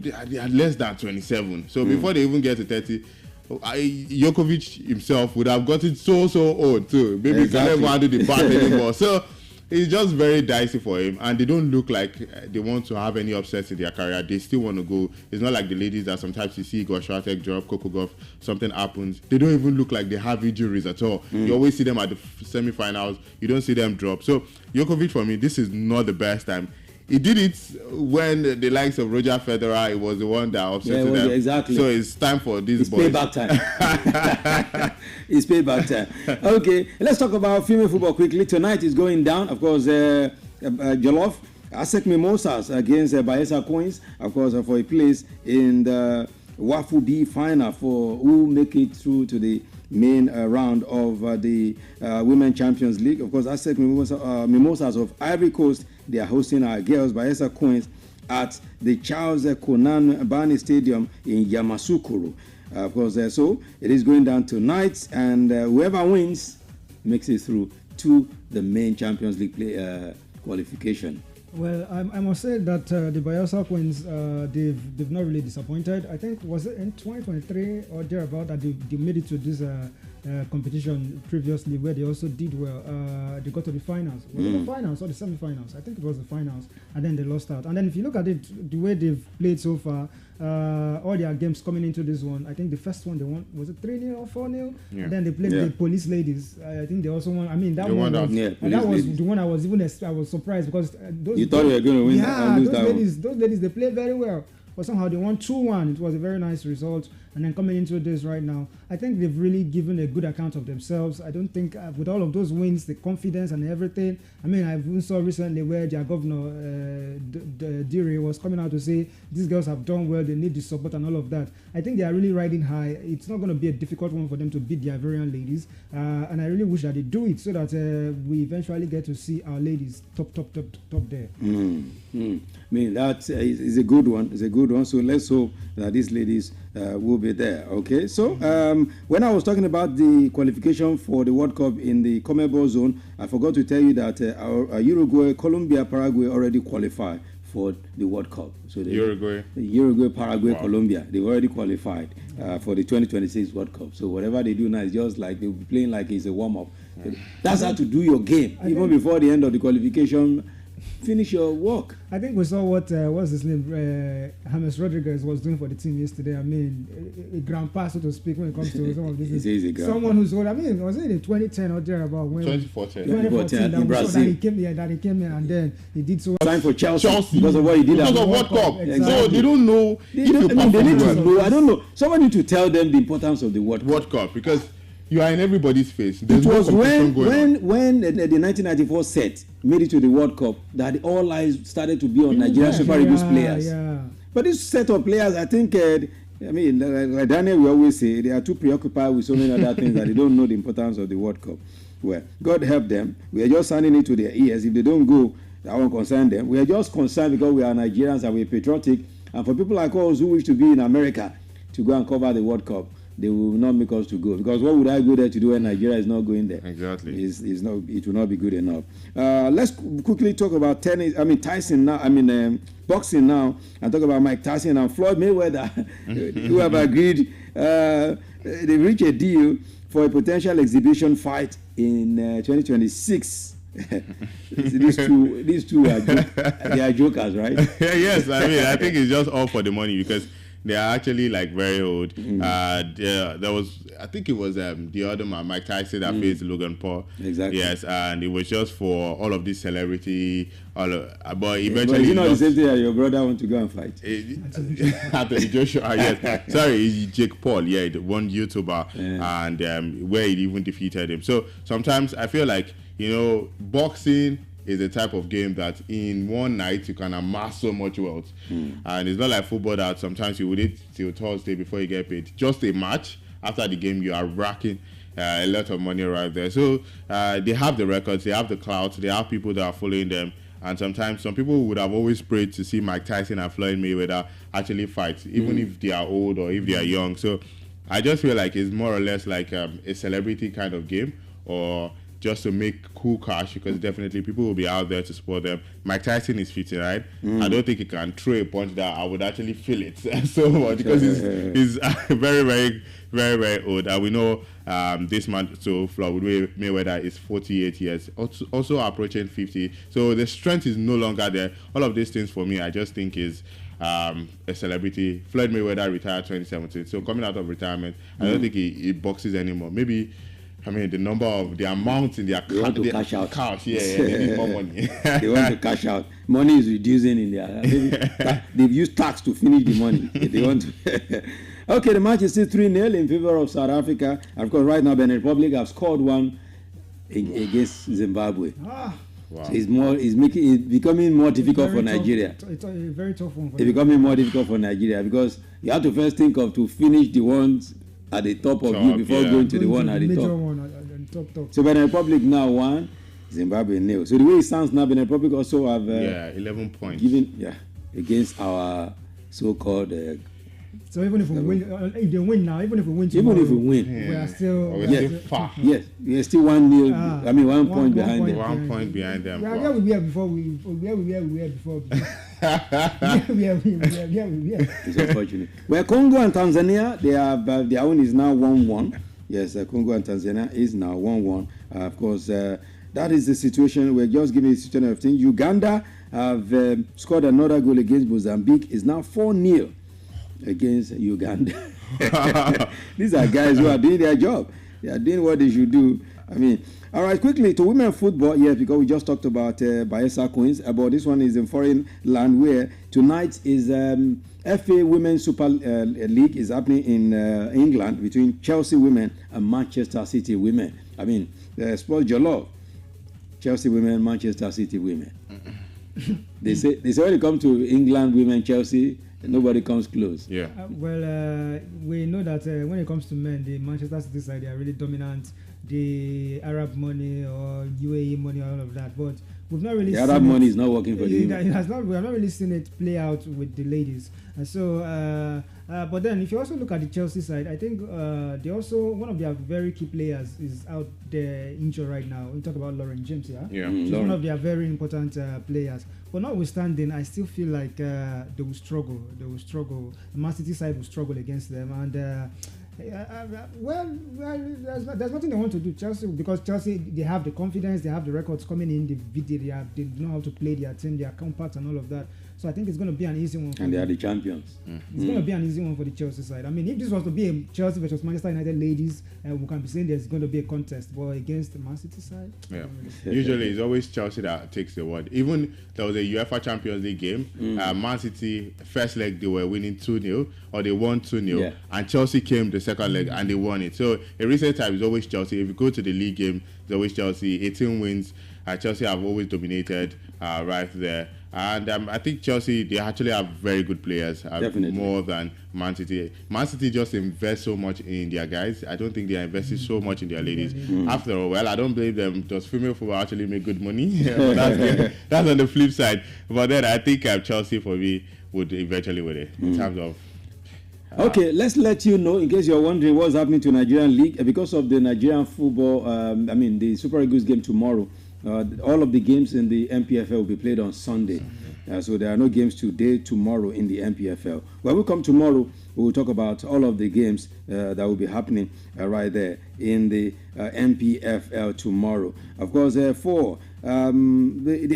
They are less than 27. So before they even get to 30... Djokovic himself would have gotten so old too. Maybe he can't even do the bat anymore. So it's just very dicey for him, and they don't look like they want to have any upsets in their career. They still want to go. It's not like the ladies that sometimes you see Iga Swiatek drop, Coco Gauff, something happens. They don't even look like they have injuries at all. You always see them at the semi-finals. You don't see them drop. So Djokovic, for me, this is not the best time. He did it when the likes of Roger Federer, it was the one that upset them. Exactly. So it's time for these boys. It's payback time. It's payback time. Okay, let's talk about female football quickly. Tonight is going down. Of course, Jollof, ASEC Mimosas against Bayelsa Queens. Of course, for a place in the WAFU B final for who make it through to the main round of the Women Champions League. Of course, ASEC Mimosas of Ivory Coast, they are hosting our girls, Bayelsa Queens, at the Charles Konan Bani Stadium in Yamoussoukro. Of course, so it is going down tonight, and whoever wins makes it through to the main Champions League qualification. Well, I must say that the Bayelsa Queens, they've not really disappointed. I think, was it in 2023 or thereabout that they made it to this competition previously, where they also did well. They got to the finals. Was it the finals or the semi-finals? I think it was the finals, and then they lost out. And then if you look at it, the way they've played so far, all their games coming into this one, I think the first one they won, was it 3-0 or 4-0? Yeah. And then they played the Police Ladies. I think they also won. I mean, that one was, that was the one I was surprised, because those, you thought you were going to win. Yeah, those ladies, they played very well. But somehow they won 2-1. It was a very nice result. And then coming into this right now, I think they've really given a good account of themselves. I don't think with all of those wins, the confidence and everything. I mean, I even saw recently where their governor, Diri, was coming out to say these girls have done well, they need the support and all of that. I think they are really riding high. It's not going to be a difficult one for them to beat the Ivorian ladies. And I really wish that they do it so that we eventually get to see our ladies top there. I mean, that is a good one. It's a good one. So let's hope that these ladies will be there. Okay. So when I was talking about the qualification for the World Cup in the CONMEBOL zone, I forgot to tell you that our Uruguay, Colombia, Paraguay already qualified for the World Cup. So Uruguay, Paraguay, Colombia, they've already qualified for the 2026 World Cup. So whatever they do now is just like they'll be playing like it's a warm-up. So that's how to do your game. Even before the end of the qualification, finish your work. I think we saw what what's his name, James Rodriguez was doing for the team yesterday. I mean, a grandpa, so to speak, when it comes to some of this. Someone who's old. I mean, was it in 2010 or thereabout? 2014 in Brazil. That he came here and then he did so. Time for Chelsea because of what he did. Because of World Cup. Exactly. So they don't know. They need to know. I don't know. Someone need to tell them the importance of the World Cup, because you are in everybody's face. It was when the 1994 set made it to the World Cup that all eyes started to be on Nigerian Super Eagles players. Yeah. But this set of players, I think, I mean, like Daniel, we always say, they are too preoccupied with so many other things that they don't know the importance of the World Cup. Well, God help them. We are just sounding it to their ears. If they don't go, that won't concern them. We are just concerned because we are Nigerians and we are patriotic. And for people like us who wish to be in America to go and cover the World Cup, they will not make us to go. Because what would I go there to do when Nigeria is not going there? Exactly. Is not. It will not be good enough. Let's quickly talk about tennis. Tyson now. Boxing now. And talk about Mike Tyson and Floyd Mayweather, who have agreed. They reached a deal for a potential exhibition fight in 2026. these two they are jokers, right? Yes, I think it's just all for the money because they are actually like very old. There was, I think it was the other man, Mike Tyson, that faced Logan Paul. Exactly. Yes, and it was just for all of this celebrity. But eventually, but you know the same thing that your brother want to go and fight. Anthony Joshua, yes. Sorry, it's Jake Paul. Yeah, the one YouTuber, and where he even defeated him. So sometimes I feel like boxing is a type of game that in one night you can amass so much wealth. And it's not like football that sometimes you would wait till Thursday before you get paid. Just a match, after the game you are racking a lot of money right there. So they have the records, they have the clout, they have people that are following them. And sometimes some people would have always prayed to see Mike Tyson and Floyd Mayweather actually fight, even if they are old or if they are young. So I just feel like it's more or less like a celebrity kind of game, or just to make cool cash, because definitely people will be out there to support them. Mike Tyson is fitting, right? I don't think he can throw a punch that I would actually feel it so much, because he's very, very, very, very old. And we know this man, so Floyd Mayweather is 48 years, also approaching 50. So the strength is no longer there. All of these things for me, I just think is a celebrity. Floyd Mayweather retired 2017. So coming out of retirement, I don't think he boxes anymore. Maybe the amount in their they want to cash out. They need more money. They want to cash out. Money is reducing in there. They've used tax to finish the money. They want to. Okay, the match is still 3-0 in favor of South Africa. And of course, right now, Benin Republic have scored one against Zimbabwe. Wow. So it's becoming more difficult for Nigeria. It's a very tough one. It's becoming more difficult for Nigeria because you have to first think of to finish the ones at the top of you before going to the one at the top. So Benin Republic now 1, Zimbabwe 0. So the way it sounds now, Benin Republic also have 11 points against our so-called. So even if we win, if they win now, even if we win tomorrow, we are still far. Yes, we are still 1-0. 1 point behind them. 1 point behind them. Where we were before It's unfortunate. Well, Congo and Tanzania, they have their own is now 1-1. Yes, Congo and Tanzania is now 1-1. Of course, that is the situation. We're just giving the situation of things. Uganda have scored another goal against Mozambique. Is now 4-0 against Uganda. These are guys who are doing their job. They are doing what they should do. All right, quickly to women football. Yes, because we just talked about Bayelsa Queens. But this one is in foreign land where tonight is FA Women's Super League is happening in England between Chelsea women and Manchester City women. Sports Jollof. Chelsea women, Manchester City women. They say when it comes to England women, Chelsea, nobody comes close. Yeah. We know that when it comes to men, the Manchester City side, they are really dominant. The Arab money or UAE money, all of that. But we've not really. The Arab money is not working for the women. We have not really seen it play out with the ladies. And so, but then if you also look at the Chelsea side, I think they also one of their very key players is out there injured right now. We talk about Lauren James, She's one of their very important players. But notwithstanding, I still feel like they will struggle. The Man City side will struggle against them, and there's nothing they want to do. Chelsea, because Chelsea, they have the confidence, they have the records coming in, they know how to play their team, their compact, and all of that. So I think it's going to be an easy one. And they are the champions. It's going to be an easy one for the Chelsea side. If this was to be a Chelsea versus Manchester United ladies, we can be saying there's going to be a contest. But against the Man City side, usually it's always Chelsea that takes the word. Even there was a UEFA Champions League game. Man City first leg they were winning 2-0, or they won 2-0, and Chelsea came the second leg and they won it. So in recent times, it's always Chelsea. If you go to the league game, it's always Chelsea. 18 wins. Chelsea have always dominated right there. And I think Chelsea, they actually have very good players, more than Man City. Man City just invest so much in their guys. I don't think they are investing so much in their ladies. After all, I don't blame them. Does female football actually make good money? That's on the flip side. But then I think Chelsea, for me, would eventually win it in terms of Okay, let's let you know, in case you're wondering what's happening to Nigerian League, because of the Nigerian football, the Super Eagles game tomorrow, all of the games in the MPFL will be played on Sunday. So there are no games today, tomorrow in the MPFL. When we come tomorrow, we will talk about all of the games that will be happening right there in the MPFL tomorrow. Of course, the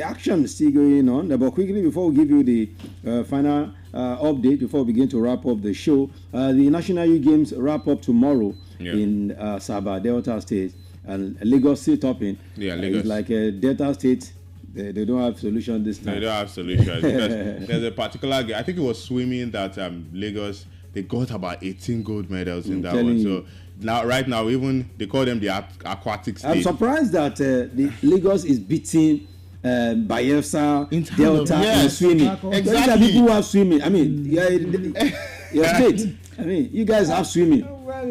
action is still going on. But quickly, before we give you the final update, before we begin to wrap up the show, the National Youth Games wrap up tomorrow in Sabah, Delta State, and Lagos State topping. Yeah, Lagos. It's like Delta State. They don't have solution this time. They don't have solution because there's a particular game. I think it was swimming that Lagos, they got about 18 gold medals in that one. So right now, even they call them the aquatic state. I'm surprised that the Lagos is beating Bayelsa, Delta, and swimming. Exactly. Those are people who have swimming. I mean, your state. I mean, you guys have swimming. Well,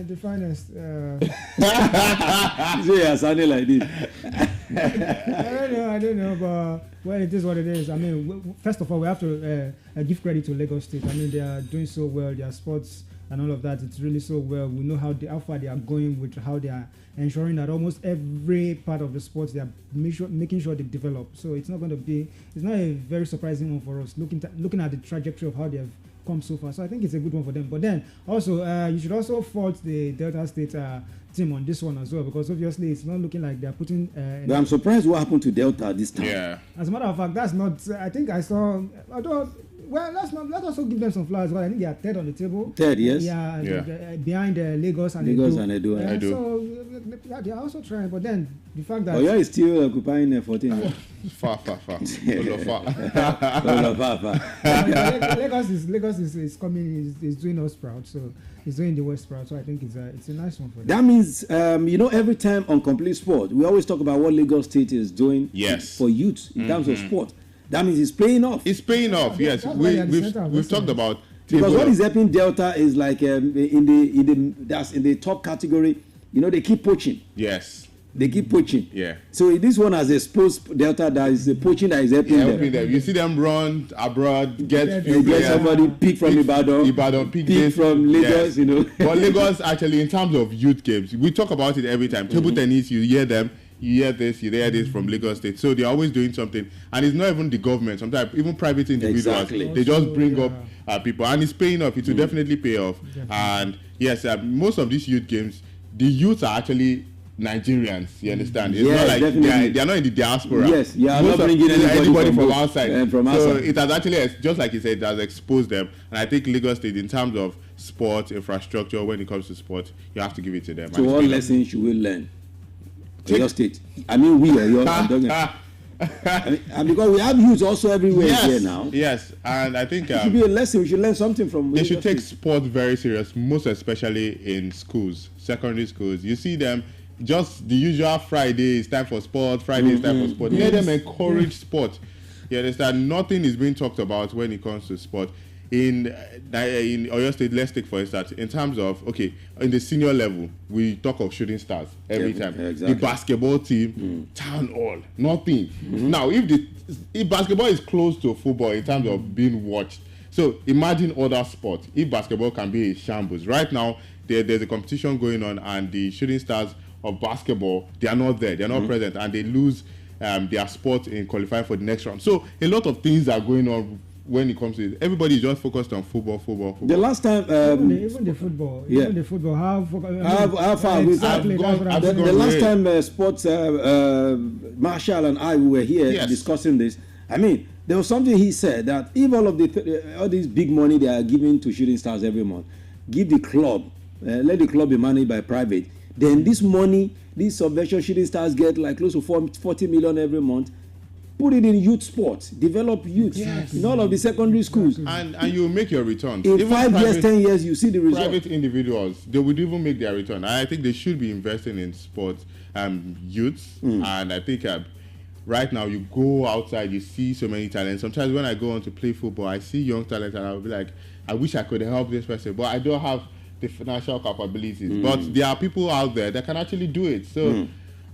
the finest. So you're sounding like this. I don't know, but well, it is what it is. I mean, first of all, we have to give credit to Lagos State. I mean, they are doing so well. Their sports and all of that, it's really so well. We know how far they are going with how they are ensuring that almost every part of the sports they are making sure they develop. So it's not a very surprising one for us. Looking at the trajectory of how they have come so far. So I think it's a good one for them. But then also you should also fault the Delta State team on this one as well, because obviously it's not looking like they're putting but I'm surprised what happened to Delta this time. Yeah. As a matter of fact, that's not I think I saw let's also give them some flowers. Well, I think they are third on the table. Third, yes. Behind Lagos and Edo. So they are also trying, but then the fact that Oyo is still occupying 14. Far. Lagos is coming. Is doing us proud. So he's doing the West proud. So I think it's a nice one for them. That means every time on Complete Sport, we always talk about what Lagos State is doing for youth in terms of sport. That means it's paying off. It's paying off. Yes, we've talked about because what is helping Delta is like in the top category. They keep poaching. Yes. They keep poaching. Yeah. So this one has exposed Delta that is the poaching that is helping them. You see them run abroad, get somebody pick from Ibadan, pick from Lagos, But Lagos actually, in terms of youth games, we talk about it every time. Table tennis, you hear them. You hear this from Lagos State. So they're always doing something. And it's not even the government. Sometimes even private individuals. Exactly. They just bring up people. And it's paying off. It will definitely pay off. Definitely. And yes, most of these youth games, the youths are actually Nigerians. You understand? It's not like they are not in the diaspora. Yes, you are not bringing anybody from outside. So it has actually, just like you said, it has exposed them. And I think Lagos State, in terms of sport, infrastructure, when it comes to sport, you have to give it to them. So what lessons should we learn? Your state. I mean, we are your. And because we have youth also everywhere here now. Yes, and I think it should be a lesson. We should learn something from. They should take sport very serious, most especially in schools, secondary schools. You see them, just the usual Friday is time for sport. Friday is time for sport. Let them encourage sport. You understand? Nothing is being talked about when it comes to sport. In Oyo State, let's take for instance, in terms of in the senior level, we talk of shooting stars every time. Exactly. The basketball team, town hall, nothing. Now, if basketball is close to football in terms of being watched, so imagine other sports. If basketball can be a shambles, right now there's a competition going on, and the shooting stars of basketball, they are not there, they are not present, and they lose their spot in qualifying for the next round. So a lot of things are going on. When it comes to it, everybody is just focused on football. The last time, even the football, how far? Exactly, the last time, sports Marshall and I were here discussing this. I mean, there was something he said that if all of all this big money they are giving to shooting stars every month, give the club, let the club be managed by private. Then this money, these subvention shooting stars get like close to 40 million every month. Put it in youth sports, develop youth in all of the secondary schools. And you make your return. In even 5 years, 10 years, you see the result. Private individuals, they would even make their return. I think they should be investing in sports, youths. And I think right now you go outside, you see so many talents. Sometimes when I go on to play football, I see young talent and I'll be like, I wish I could help this person, but I don't have the financial capabilities. But there are people out there that can actually do it. So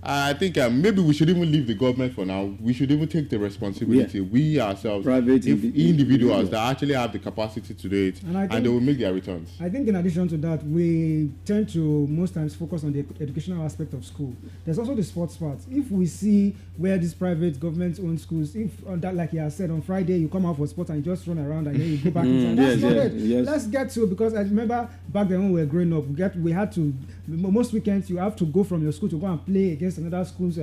I think maybe we should even leave the government for now. We should even take the responsibility. Yeah. We ourselves, Private individuals that actually have the capacity to do it, and they will make their returns. I think in addition to that, we tend to most times focus on the educational aspect of school. There's also the sports part. If we see where these private government-owned schools, if on that, like you have said, on Friday you come out for sports and you just run around and then you go back inside. That's not it. Yes. Let's get to, because I remember back then when we were growing up, we had to, most weekends you have to go from your school to go and play against another school's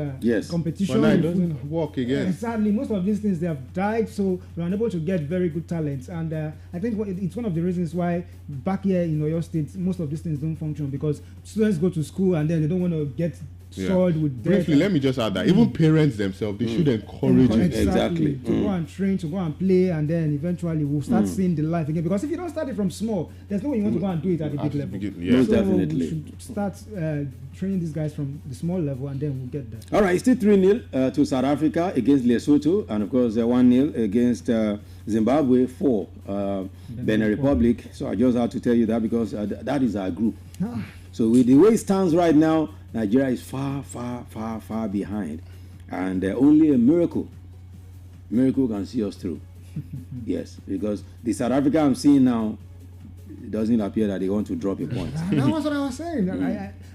competition. But now it doesn't work again. Sadly, most of these things, they have died, so we're unable to get very good talent. And I think it's one of the reasons why back here in Oyo State, most of these things don't function, because students go to school and then they don't want to get soiled with debt. Briefly, let me just add that even parents themselves, they should encourage it. Exactly. To go and train, to go and play, and then eventually we'll start seeing the life again. Because if you don't start it from small, there's no way you want to go and do it at the big level. Yes, so definitely. we should start training these guys from the small level, and then we'll get there. All right, still 3-0 to South Africa against Lesotho, and of course 1-0 against Zimbabwe 4 Benin Republic. So I just have to tell you that because that is our group. So with the way it stands right now, Nigeria is far behind, and only a miracle can see us through. Yes, because the South Africa I'm seeing now, it doesn't appear that they want to drop a point. That was what I was saying.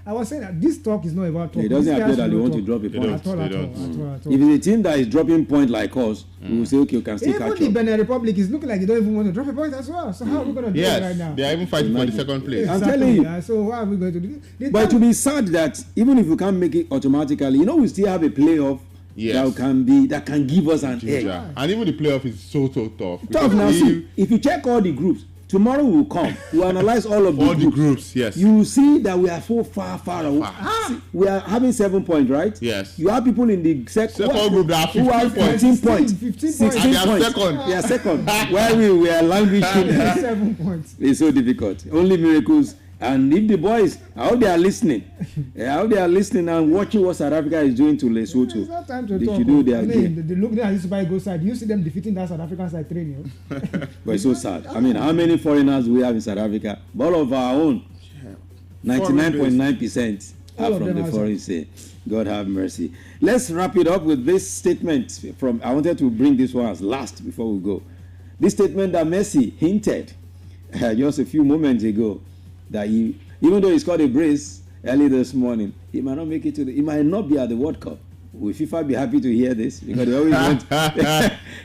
I was saying that this talk is not about talk. It doesn't appear that they want to drop a point. At all. If it's a team that is dropping point like us, we will say, okay, we can still catch up. Even the Benin Republic is looking like they don't even want to drop a point as well. So how are we going to do it right now? They are even fighting for the second place. Exactly. I'm telling you. So what are we going to do? But it will be sad that even if we can't make it automatically, we still have a playoff that can give us an edge. And even the playoff is so tough. Tough now. See, if you check all the groups, tomorrow we will come. We will analyze all of the groups. Yes. You will see that we are so far away. See, we are having 7 points, right? Yes. You have people in the second group that have 15 points. 16 and they are points. second. They are second. While we are languishing. 7 points. It's so difficult. Only miracles. And if the boys, I hope they are listening. I hope they are listening and watching what South Africa is doing to Lesotho. It's not time to they talk. Should do their game. The look there at Super Eagles side, you see them defeating that South African side 3-0. But it's so sad. I mean, how many foreigners do we have in South Africa? But all of our own. 99.9% are from the foreign state. God have mercy. Let's wrap it up with this statement from, I wanted to bring this one as last before we go. This statement that Messi hinted just a few moments ago, that even though he scored a brace early this morning, he might not make it he might not be at the World Cup. Will FIFA be happy to hear this? Because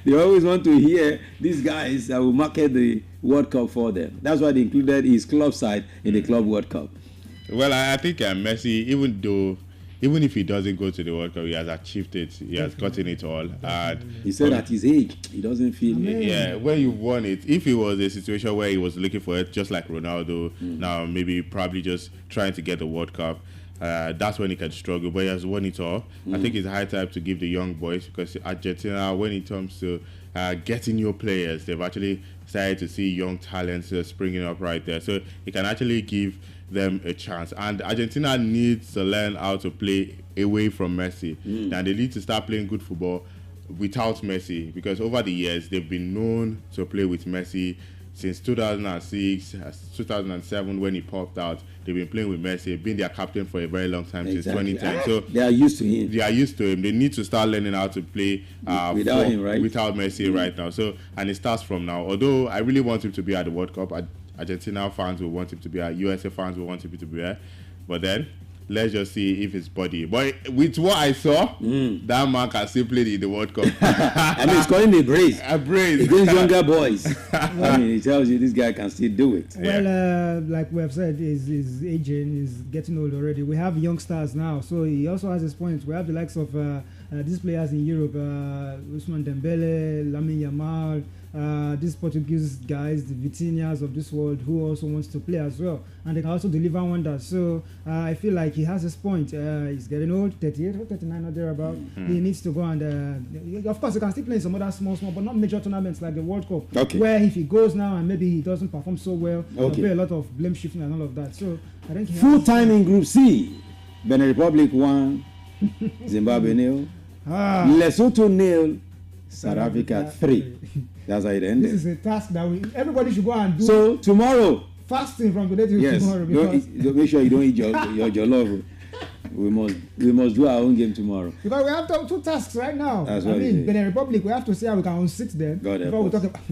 they always want to hear these guys that will market the World Cup for them. That's why they included his club side in the Club World Cup. Well, I think Messi, even if he doesn't go to the World Cup, he has achieved it. He has gotten it all. And he said at his age, he doesn't feel it. Yeah, when you've won it, if it was a situation where he was looking for it, just like Ronaldo, now maybe probably just trying to get the World Cup, that's when he can struggle. But he has won it all. I think it's high time to give the young boys, because Argentina, when it comes to getting new players, they've actually started to see young talents springing up right there. So he can actually give them a chance. And Argentina needs to learn how to play away from Messi. And they need to start playing good football without Messi, because over the years they've been known to play with Messi. Since 2006, 2007 when he popped out, they've been playing with Messi, been their captain for a very long time, since 2010. So they are used to him. They are used to him. They need to start learning how to play without him, right? Without Messi right now. So, and it starts from now. Although I really want him to be at the World Cup, Argentina fans will want him to be there, USA fans will want him to be there. But then, let's just see if his body. But with what I saw, that man can still play in the World Cup. I mean, he's calling a brace. A brace. Against younger boys. I mean, it tells you this guy can still do it. Well, like we have said, is aging, is getting old already. We have young stars now, so he also has his points. We have the likes of these players in Europe, Ousmane Dembele, Lamine Yamal, these Portuguese guys, the Vitinhas of this world, who also wants to play as well, and they can also deliver wonders. So I feel like he has his point. He's getting old, 38 or 39 or thereabout. He needs to go and of course he can still play in some other small, but not major tournaments like the World Cup, where if he goes now and maybe he doesn't perform so well, there'll be a lot of blame shifting and all of that. So I think full time in Group C, Benin Republic 1, Zimbabwe 0, Lesotho 0, South Africa 3. That's how it ended. This is a task that everybody should go and do. So tomorrow, fasting from today to tomorrow. Don't make sure you don't eat your jollof. We must do our own game tomorrow. Because we have two tasks right now. That's I what mean, it is. Benin Republic, we have to see how we can unseat them. God help before we us. talk about.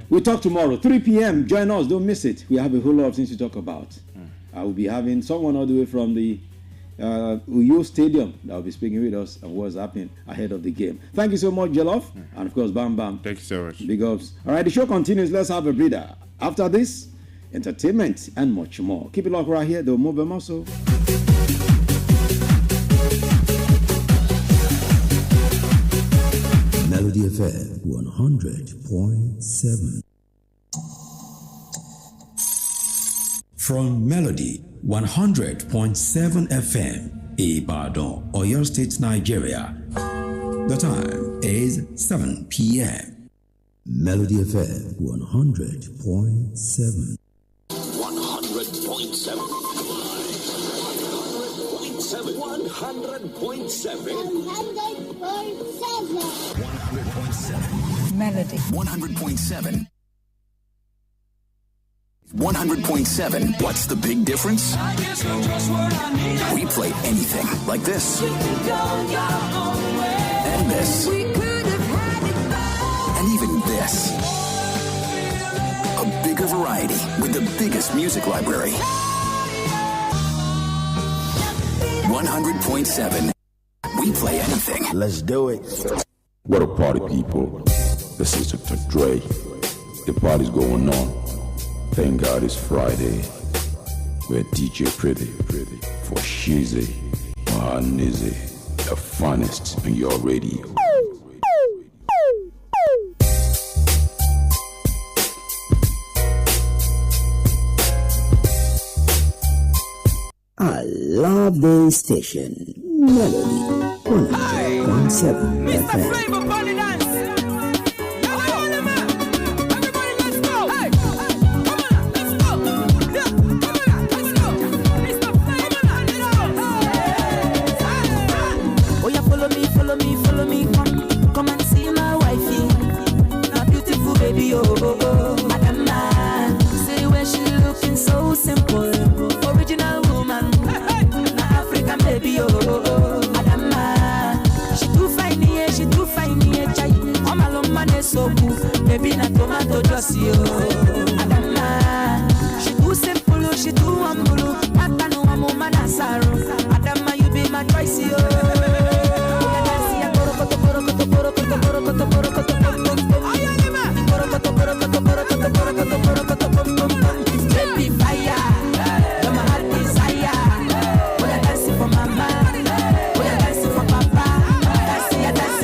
We'll talk tomorrow, 3 p.m. Join us. Don't miss it. We have a whole lot of things to talk about. I will be having someone all the way from the Uyo Stadium that will be speaking with us and what's happening ahead of the game. Thank you so much, Jollof. And of course, Bam Bam. Thank you so much. Big ups. All right, the show continues. Let's have a breather. After this, entertainment and much more. Keep it locked right here. They'll move them also. Melody FM 100.7. From Melody 100.7 FM, Ibadan, Oyo State, Nigeria. The time is 7 p.m. Melody FM 100.7. 100.7. 100.7. Melody. 100.7. 100.7. What's the big difference? We play anything like this. And this. And even this. A bigger variety with the biggest music library. 100.7. We play anything. Let's do it. What a party, people. This is Dr. Dre. The party's going on. Thank God it's Friday. We're DJ Pretty for Shizzy, Mahanizi, the finest on your radio. I love this station. Melody 100.7 FM. Come and see my wifey, a beautiful baby, Adama. See where she looking so simple, original woman, na African baby, Adama. She too fine, chai. All my long man is so cool, baby na tomato juicy, Adama. She too simple, she too humble, Pata no amo manasaro, Adama you be my choice, Baby fire, you're my heart desire. When I dance for mama, when I dance for papa, dance.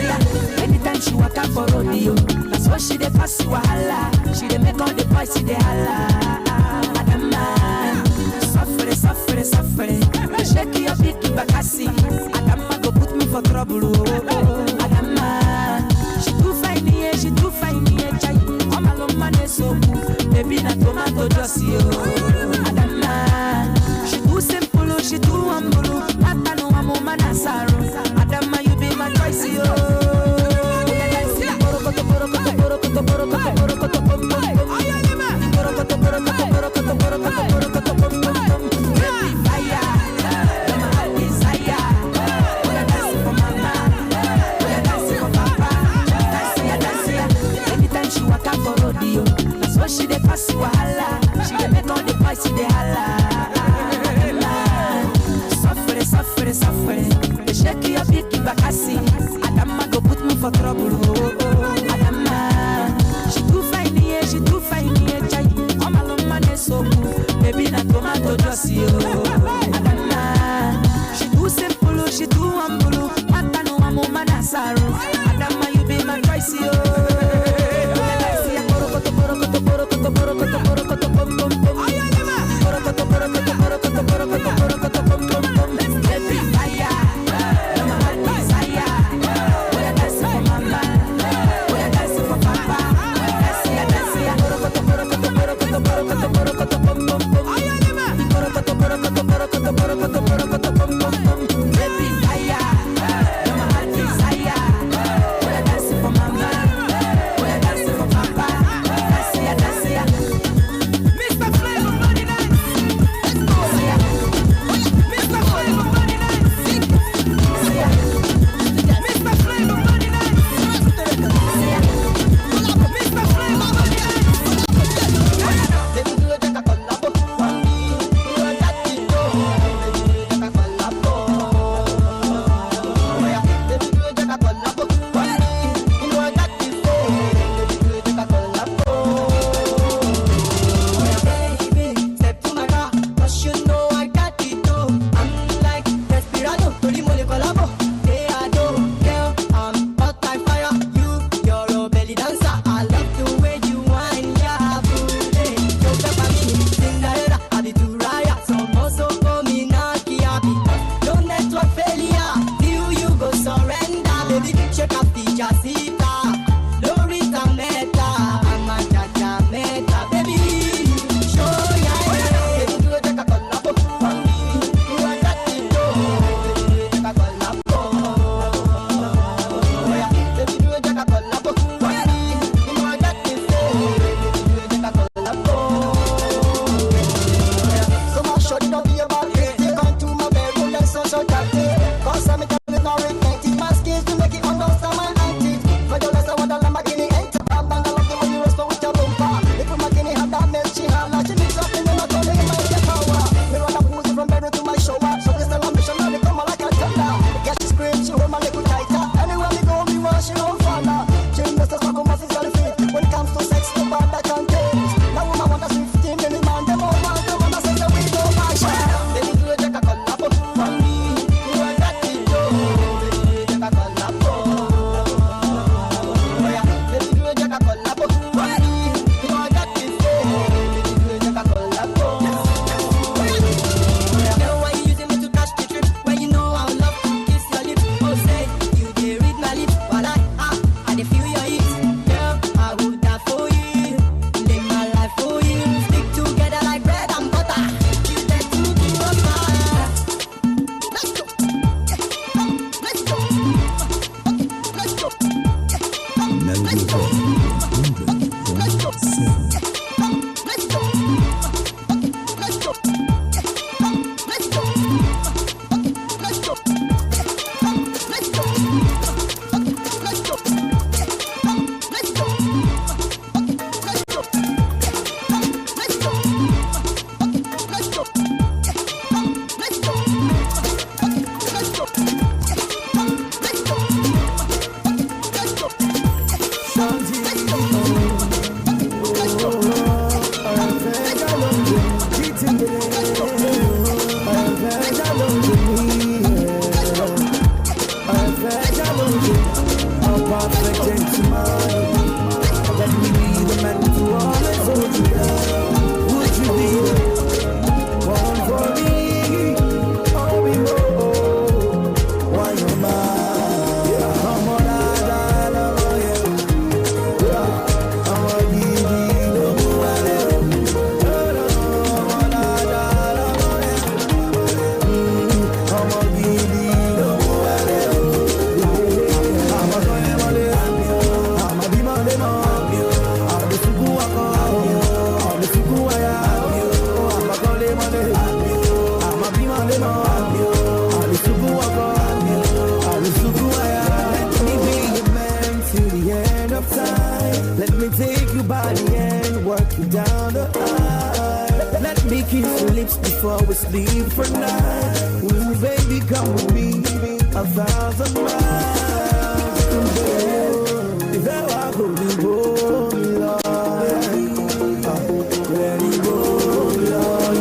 Anytime she walk out for rodeo, that's what she dey pass wahala. She dey make all the boys see the holla. Adama, suffering. Shake your big bakasi. Adama go put me for trouble. Adama, she too fine, chai. All my long man is so cool. Baby na tomato juicy, Adama. She too simple, she too humble. Pata no amo manasaro. Adama you be my choice, she dey pass wahala, she dey make all the boys see the holla. Suffering, they shake your big bakasi. Adama go put me for trouble, Adama. She too fine, chai. All my long man is so cool, baby na tomato juicy, Adama. She too simple, she too humble, Pata no amo manasaro. Adama you be my choice, kiss your lips before we sleep for night. Ooh, baby, come with me 1,000 miles. If ever could be home, Lord, let it go, Lord.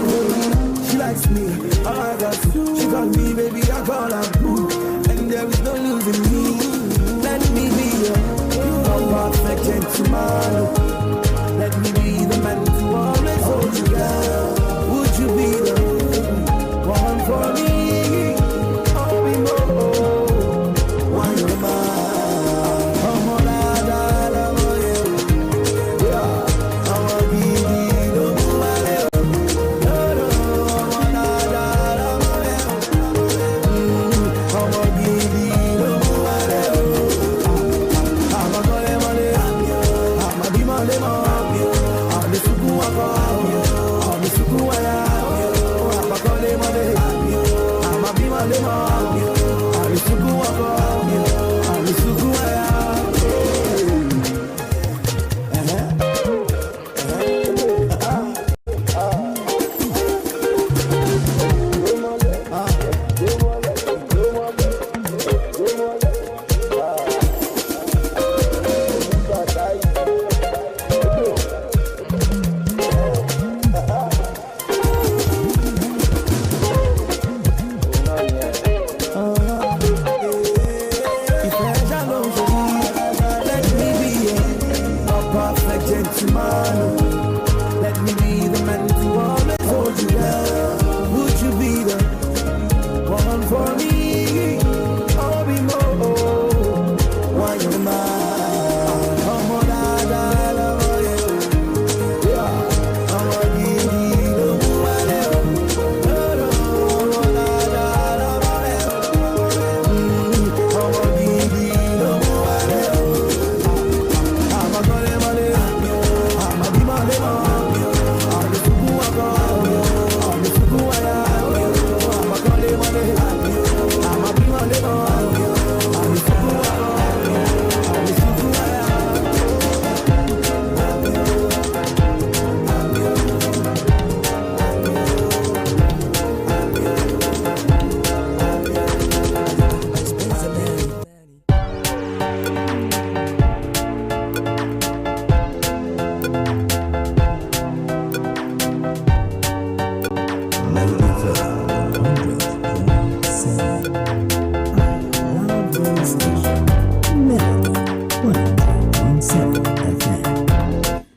She likes me, I got you. She call me, baby, I call her boo. And there is no losing me. Let me be your perfect gentleman. Let me be the man to always hold you down. Would you be the one for me? Oh, be more. One of mine. Come on, I love you. Yeah, I want to be the one. No, I love you. I want to be the one. I'm a gole mole. I'm a be mole mole.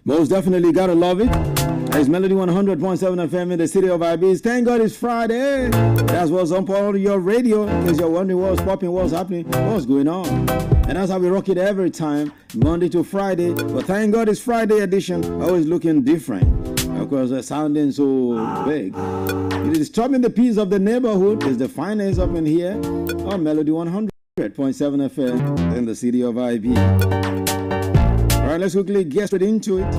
Most definitely gotta love it. It's Melody 100.7 FM in the city of IBs. Thank God it's Friday. That's what's on all your radio. In case you're wondering what's popping, what's happening, what's going on. And that's how we rock it every time, Monday to Friday. But thank God it's Friday edition. Always looking different. Of course, sounding so big. It is disturbing the peace of the neighborhood. It's the finest up in here on Melody 100.7 FM in the city of IB. All right, let's quickly get straight into it.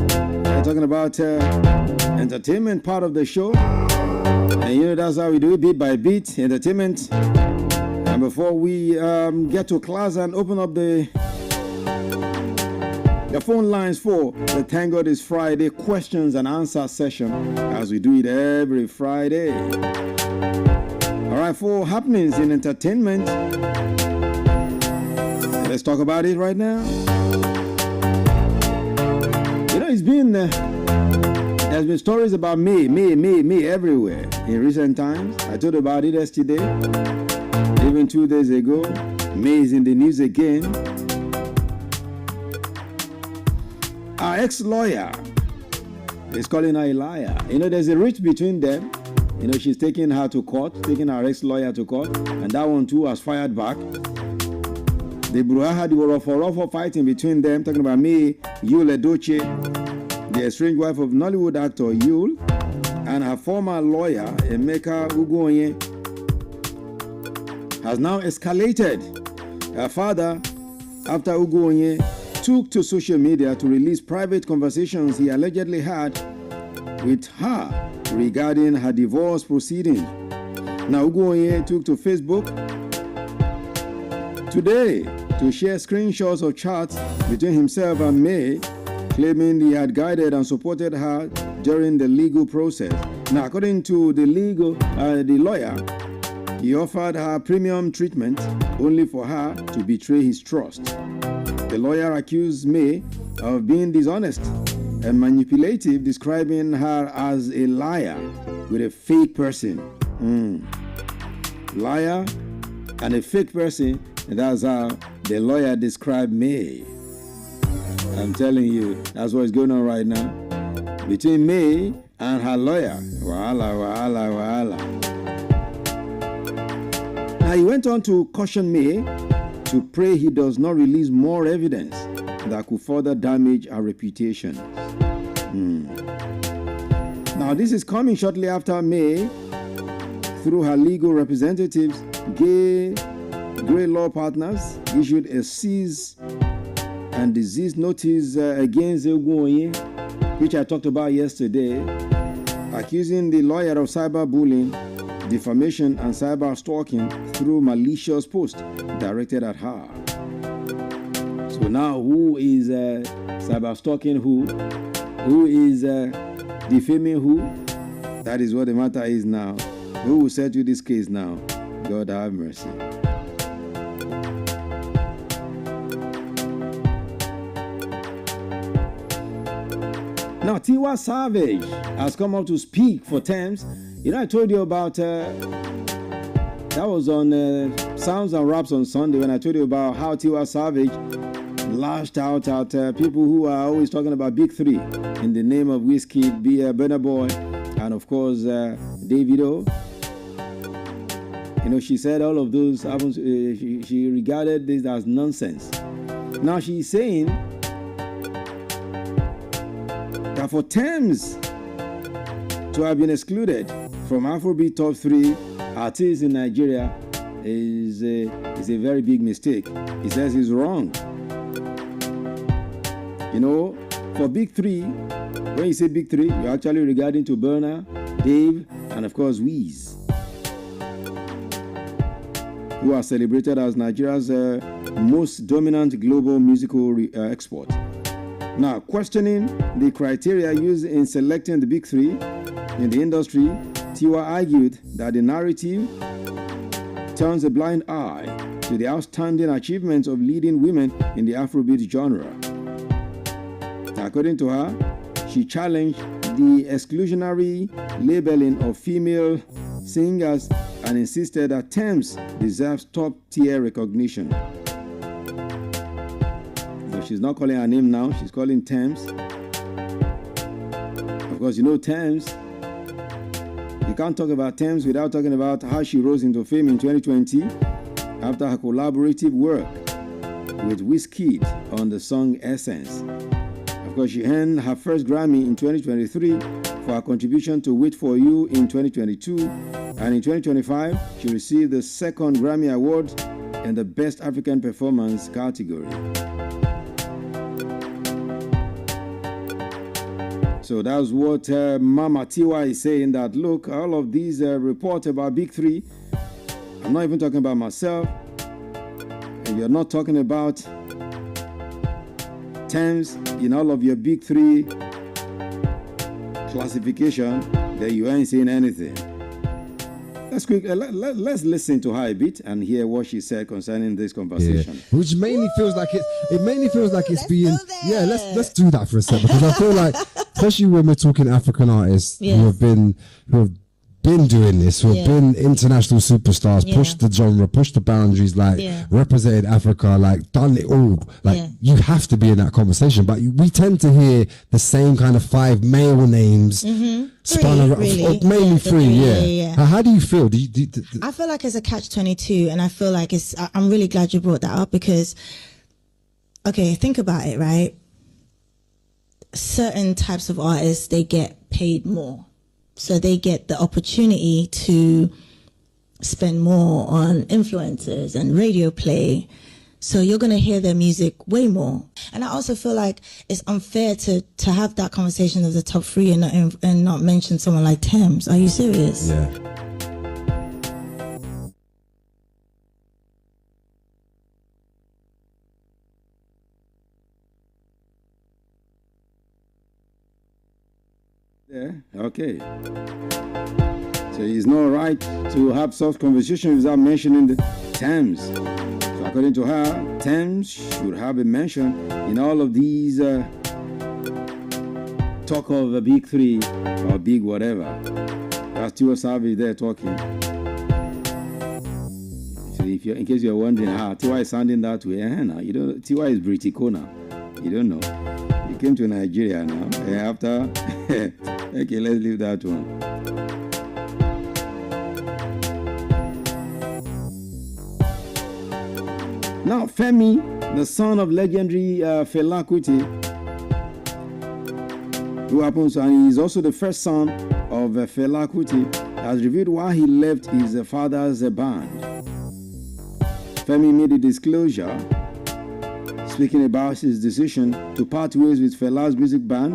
We're talking about entertainment part of the show. And you know, that's how we do it, beat by beat, entertainment. And before we get to class and open up the phone lines for the Thank God It's Friday questions and answer session, as we do it every Friday. All right, for happenings in entertainment, let's talk about it right now. You know, there's been stories about me everywhere in recent times. I told about it yesterday, even 2 days ago. May is in the news again. Our ex-lawyer is calling her a liar. You know, there's a rift between them. You know, she's taking her to court, taking her ex-lawyer to court, and that one too has fired back. The brouhaha, the rough fighting between them, talking about me, Yul Edochie, the estranged wife of Nollywood actor Yul, and her former lawyer, Emeka Ugoonye, has now escalated. Her father, after Ugoonye took to social media to release private conversations he allegedly had with her regarding her divorce proceedings. Now, Ugoonye took to Facebook today to share screenshots of chats between himself and May, claiming he had guided and supported her during the legal process Now, according to the lawyer, he offered her premium treatment only for her to betray his trust. The lawyer accused May of being dishonest and manipulative, describing her as a liar with a fake person. Liar and a fake person, and that's how the lawyer described May. I'm telling you, that's what's going on right now. Between May and her lawyer. Wahala. Now, he went on to caution May to pray he does not release more evidence that could further damage her reputation. Now, this is coming shortly after May, through her legal representatives, Grey Law Partners, issued a cease and desist notice against Ogunye, which I talked about yesterday, accusing the lawyer of cyberbullying, defamation, and cyber stalking through malicious posts directed at her. So now, who is cyber stalking who? Who is defaming who? That is what the matter is now. Who will settle this case now? God have mercy. Now, Tiwa Savage has come up to speak for Thames. You know, I told you about, that was on Sounds and Raps on Sunday, when I told you about how Tiwa Savage lashed out at people who are always talking about Big Three in the name of Wizkid, Burna Boy, and of course, Davido. You know, she said all of those happens. She regarded this as nonsense. Now she's saying that for Thames to have been excluded from Afrobeat top 3 artists in Nigeria is a very big mistake. He says he's wrong. You know, for Big Three, when you say Big Three, you're actually regarding to Burna, Dave, and of course Wiz, who are celebrated as Nigeria's most dominant global musical export. Now, questioning the criteria used in selecting the Big Three in the industry, Tiwa argued that the narrative turns a blind eye to the outstanding achievements of leading women in the Afrobeat genre. According to her, she challenged the exclusionary labeling of female singers and insisted that Thames deserves top-tier recognition. So she's not calling her name now, she's calling Thames. Of course, you know Thames. You can't talk about Thames without talking about how she rose into fame in 2020 after her collaborative work with Wizkid on the song Essence. Of course, she earned her first Grammy in 2023 for her contribution to Wait For You in 2022, and in 2025, she received the second Grammy Award in the Best African Performance category. So that's what Mama Tiwa is saying, that look, all of these reports about Big Three, I'm not even talking about myself, and you're not talking about Thames in all of your Big Three classification, that you ain't saying anything. Let's listen to her a bit and hear what she said concerning this conversation. Yeah. Which mainly feels like it's being let's do that for a second, because I feel like, especially when we're talking African artists who have been doing this, who have been international superstars, pushed the genre, pushed the boundaries, represented Africa, done it all. You have to be in that conversation. But we tend to hear the same kind of 5 male names spun around, really? Mainly three. How do you feel? I feel like it's a catch-22, and I feel like I'm really glad you brought that up, because, okay, think about it, right? Certain types of artists, they get paid more. So they get the opportunity to spend more on influencers and radio play. So you're going to hear their music way more. And I also feel like it's unfair to have that conversation of the top 3 and not mention someone like Thames. Are you serious? Yeah. Yeah, okay. So it's not right to have soft conversations without mentioning the terms. So according to her, terms should have a mention in all of these talk of a big three or big whatever. That's Tiwa Savage there talking. So if you're, in case you're wondering how Tiwa is sounding that way, now you don't. Tiwa is British now. You don't know. He came to Nigeria now. After, okay, let's leave that one. Now, Femi, the son of legendary Fela Kuti, who happens, and he's also the first son of Fela Kuti, has revealed why he left his father's band. Femi made a disclosure, speaking about his decision to part ways with Fela's music band.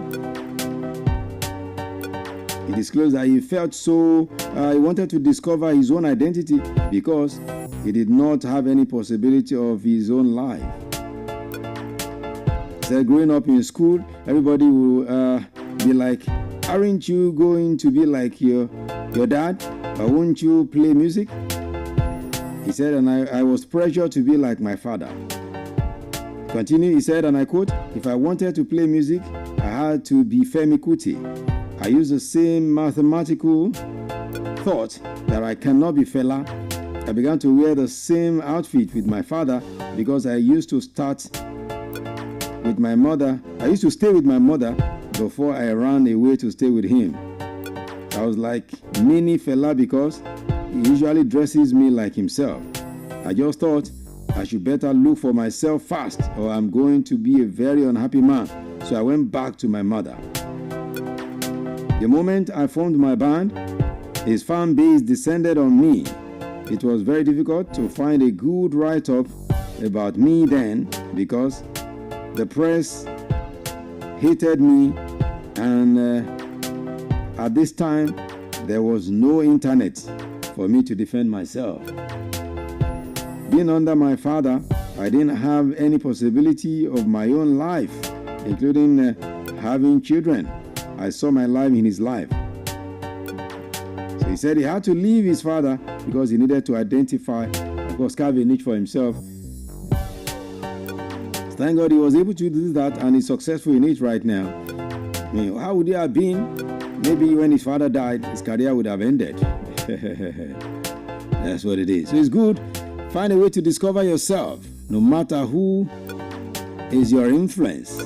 He disclosed that he felt so, he wanted to discover his own identity because he did not have any possibility of his own life. He said, growing up in school, everybody will be like, aren't you going to be like your dad? Or won't you play music? He said, and I was pressured to be like my father. Continue, he said, and I quote, if I wanted to play music, I had to be Femi Kuti. I used the same mathematical thought that I cannot be Fela. I began to wear the same outfit with my father because I used to start with my mother. I used to stay with my mother before I ran away to stay with him. I was like mini Fela because he usually dresses me like himself. I just thought I should better look for myself fast or I'm going to be a very unhappy man. So I went back to my mother. The moment I formed my band, his fan base descended on me. It was very difficult to find a good write-up about me then because the press hated me, and at this time there was no internet for me to defend myself. Being under my father, I didn't have any possibility of my own life, including having children. I saw my life in his life. So he said he had to leave his father because he needed to identify, of course, carve a niche for himself. Thank God he was able to do that and he's successful in it right now. I mean, how would he have been? Maybe when his father died, his career would have ended. That's what it is. So it's good. Find a way to discover yourself, no matter who is your influence.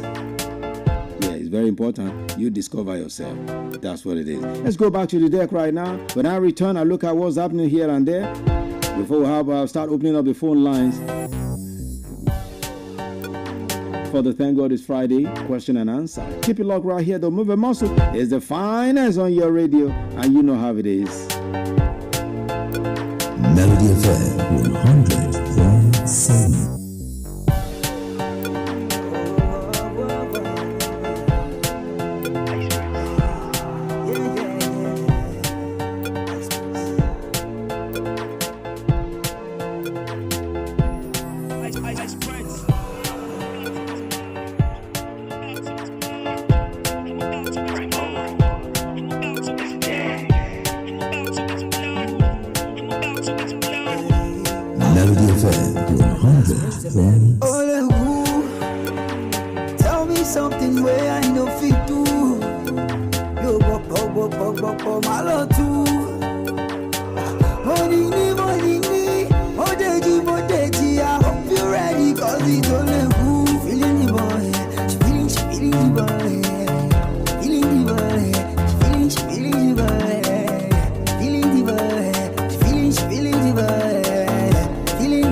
Yeah, it's very important. You discover yourself. That's what it is. Let's go back to the deck right now. When I return, I look at what's happening here and there. Before we start opening up the phone lines for the Thank God It's Friday question and answer. Keep it locked right here. Don't move a muscle. It's the finest on your radio, and you know how it is. Melody FM 100.7. Tell me something where I know fit do. Yo, my love too. Money, I hope you're ready, cause it's only who feeling the boy. She feeling the boy. Feeling the boy. She feeling the boy. Feeling the boy. She feeling the boy. Feeling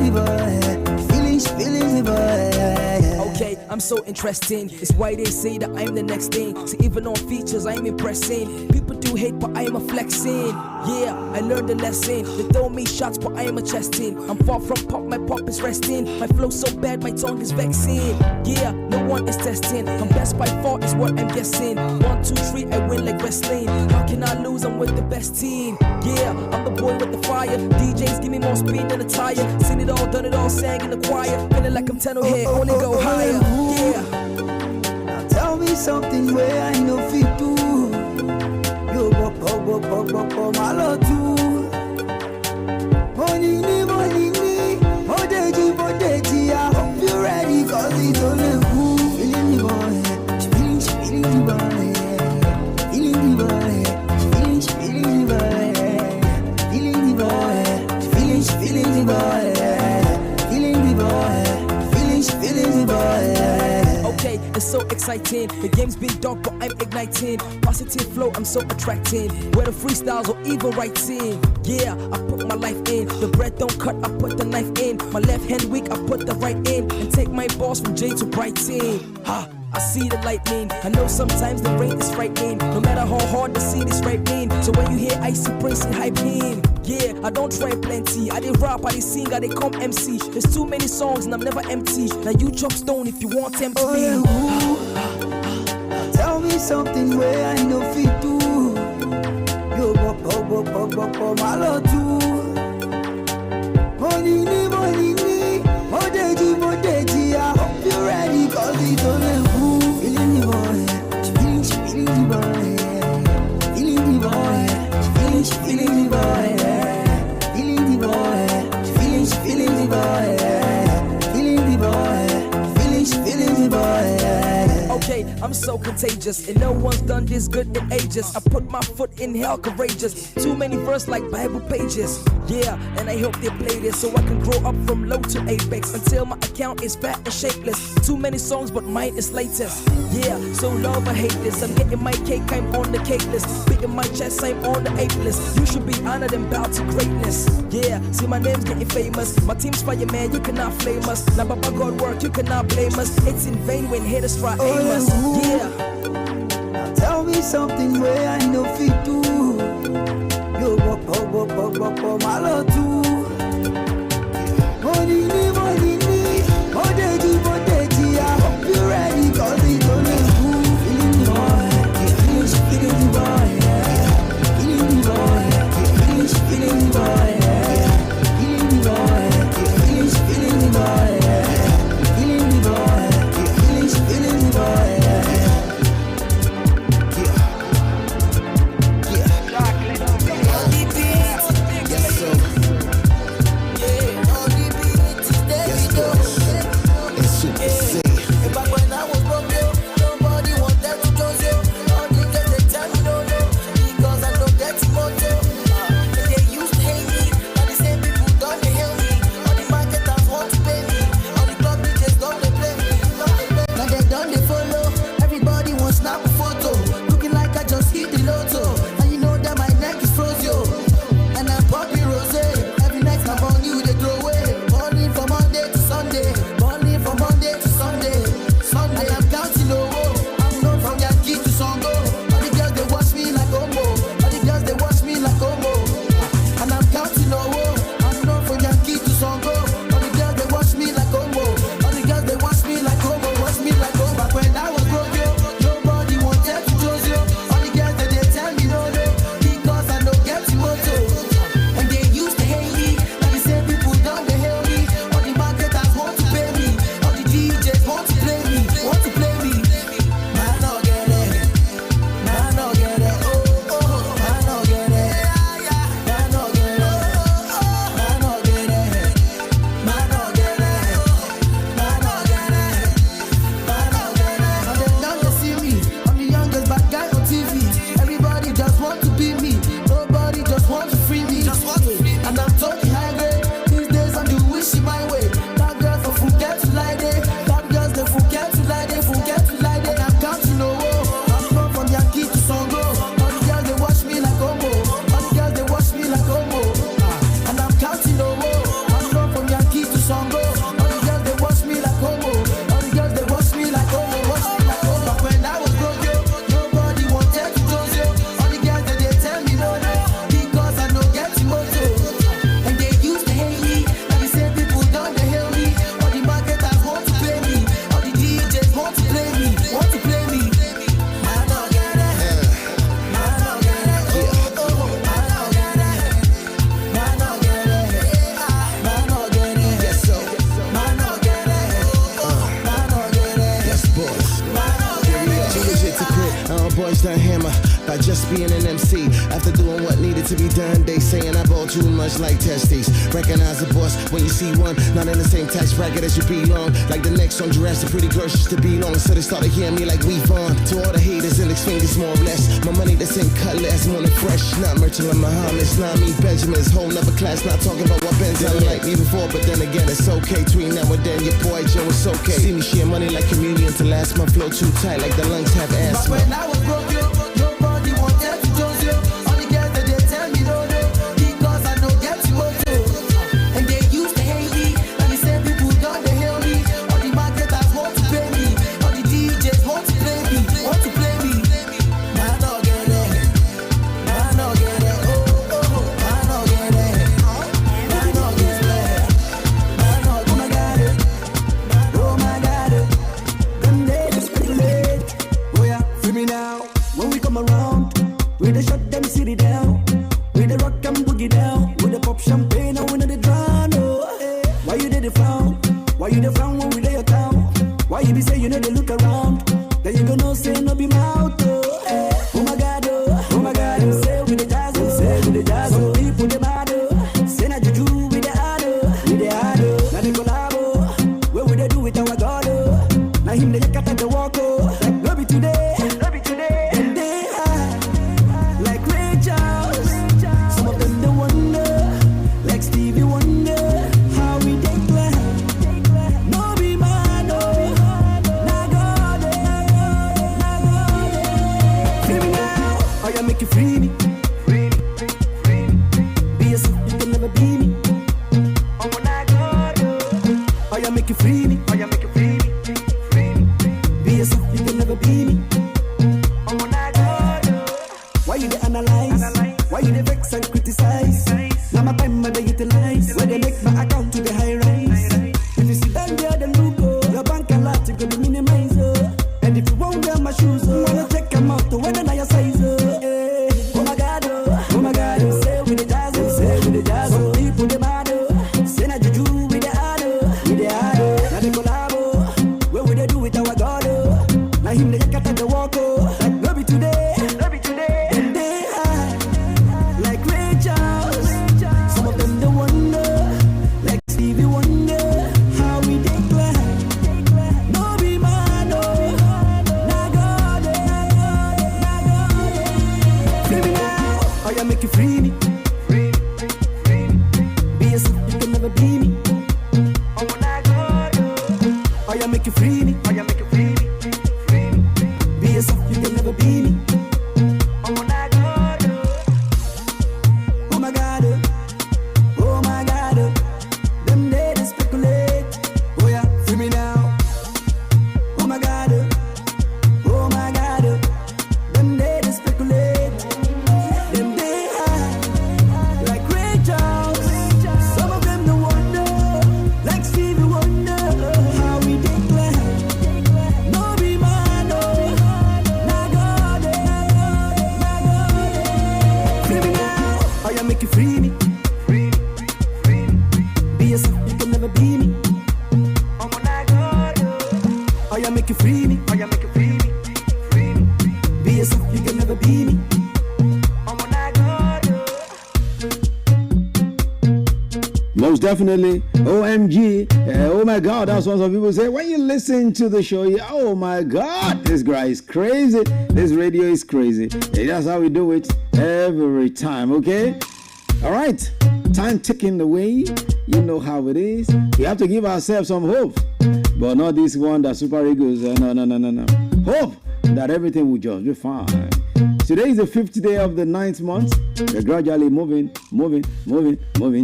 the boy. Okay, I'm so interesting. It's why they say that I'm the next thing. So even on features, I'm impressing. People do hate, but I am a flexing. Yeah, I learned a lesson. They throw me shots, but I am a chesting. I'm far from pop, my pop is resting. My flow so bad, my tongue is vexing. Yeah, no one is testing. I'm best by far is what I'm guessing. 1, 2, 3, I win like wrestling. How can I lose? I'm with the best team. Yeah, I'm the boy with the fire. DJs give me more speed than a tire. Seen it all, done it all, sang in the choir. Feeling like I'm 10 here, only go higher. Yeah. Now tell me something where I know fit do. Yo, Malotu. Monini, Modeji, I hope you're ready, cause it's only who. Feeling the boy, feeling the boy. Feeling the boy, feeling the boy. Feeling the boy, feeling the boy. Feeling the boy, feeling the boy. Okay, it's so exciting. The game's been dark, but I'm igniting. Positive flow, I'm so attracting. Whether freestyles or even writing. Yeah, I put my life in. The bread don't cut, I put the knife in. My left hand weak, I put the right in. And take my balls from J to Brighton. Ha! I see the lightning. I know sometimes the rain is frightening. No matter how hard the seed is ripening. So when you hear Icy Prince and hype in, yeah, I don't try plenty. I did rap, I did sing, I did come MC. There's too many songs and I'm never empty. Now you chop stone if you want tempt me. Tell me something where I know fit do. Yo, Malotu. Monini, Modeji, I hope you're ready, cause it's only who. Feeling the boy, feeling the boy. Feeling the boy, feeling the boy. Feeling the boy, feeling the boy. Feeling the boy, feeling the boy. Okay, I'm so contagious, and no one's done this good in ages. I put my foot in hell courageous. Too many verses like Bible pages. Yeah, and I hope they play this so I can grow up from low to apex until my account is fat and shapeless. Too many songs, but mine is latest. Yeah, so love or hate this. I'm getting my cake, I'm on the cake list. Beating my chest, I'm on the ape list. You should be honored and bow to greatness. Yeah, see my name's getting famous. My team's fire, man, you cannot flame us. Now, Baba God work, you cannot blame us. It's in vain when haters try aim us. Yeah. Now tell me something where I know fit do. Yo, Malotu. Monini, Modeji, I hope you're ready, cause it's only who. Feeling the boy, feeling the boy. Feeling the boy, feeling the boy. Feeling the boy, feeling the boy. Feeling the boy, feeling the boy. boys done hammer. by just being an MC. After doing what needed to be done, they saying I bought too much like testes. Recognize the boss when you see one, not in the same tax bracket as you belong. Like the next on Jurassic, pretty girls just to be long. So they started hearing me like we on. To all the haters, index fingers more or less. My money that's in cut less, more than fresh. Not merchant like Muhammad's, not me Benjamin's. Whole nother class, not talking about what Ben's done like me before. But then again, it's okay. Between now and then, your boy Joe is okay. See me share money like communion to last month. Flow too tight like the lungs have asthma. But when I was broke, your body wanted to choose you. All the girls that they tell me no, because I don't get you auto. And they used to hate me, and the same people don't they hail me. All the marketers want to pay me, all the DJs want to play me, Nah, no get it, nah, no get it, nah, no get it, nah, no get it, nah, no, oh my God, oh my God, them days speculate. Oh yeah, free me now. When we come around, we the shut them city down, we the rock and boogie down, we the pop champagne and we know the drown. Oh, why you did the frown? Why you the frown when we lay your town? Why you be say you know they look around? Then you gonna say no be mouth. Oh my God, oh my God. Them say with the jazz, Some people they mad. Say na juju with the hard, Now they collabo, where would they do with our God? Now him they cut at the walk. No be today, and they high like Ray Charles. Some of them they wonder, like Stevie Wonder, how we declare. No be mad, nah God, free me now. Oh yeah, make you free me. Be yourself, you can never be me. Oh nah God, oh yeah, make you free me. Be yourself, you can never be me. Oh nah God, why you they analyze? Why you they vex and criticize? Now my time they utilize. Why they make my account to the high rise? If you see them there, then look, your bank a lot, you could minimize. And if you won't wear my shoes, wanna check them out to whether now your size. Oh my God, say with the jazz, Some people they mad, say na juju with the hard, Now they collabo, where would they do with our God? Now him they cut at the walk, no be today, and they high like Ray Charles. Some of them they wonder, like Stevie Wonder, how we declare. No be mad, nah God, free me now. Oh yeah, make you free me. Be yourself, you can never be me. Oh nah God, oh yeah, make you free me. Be yourself, you can never be me. Oh nah God, oh my God, oh my God, them days they speculate. Oh yeah, free me now. Oh my God, them days they speculate. Them they high like Ray Charles. Some of them they wonder, like Stevie Wonder, how we declare. No be mad, nah God, free me now. Oh yeah, make you free me. Be yourself, you can never be me. Oh nah God, oh yeah, make you free me. Be yourself, you can never be me. Oh nah God. Most definitely, OMG. Oh my God, that's what some people say. When you listen to the show, oh my God, this guy is crazy. This radio is crazy. Hey, that's how we do it every time, okay? All right, time ticking away. You know how it is. We have to give ourselves some hope, but not this one that super egos. No. Hope that everything will just be fine. Today is the 5th day of the 9th month. We're gradually moving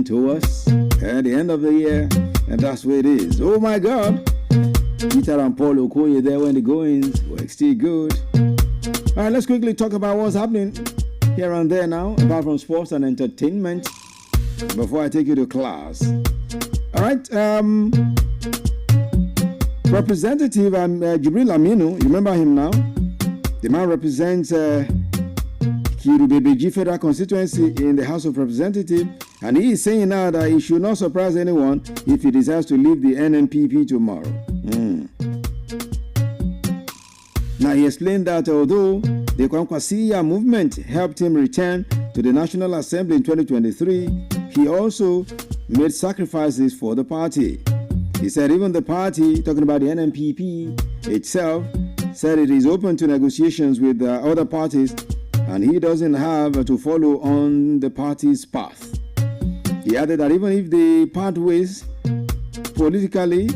towards the end of the year, and that's where it is. Oh my God. Peter and Paul Okoye there when the goings were still good. All right, let's quickly talk about what's happening here and there now, apart from sports and entertainment, before I take you to class. All right, Representative Jibril Aminu, you remember him now? The man represents Kirubebeji Federal Constituency in the House of Representatives, and he is saying now that it should not surprise anyone if he decides to leave the NNPP tomorrow. Now he explained that although The Kwankwasiya movement helped him return to the National Assembly in 2023. He also made sacrifices for the party. He said even the party, talking about the NNPP itself, said it is open to negotiations with other parties and he doesn't have to follow on the party's path. He added that even if they part ways politically,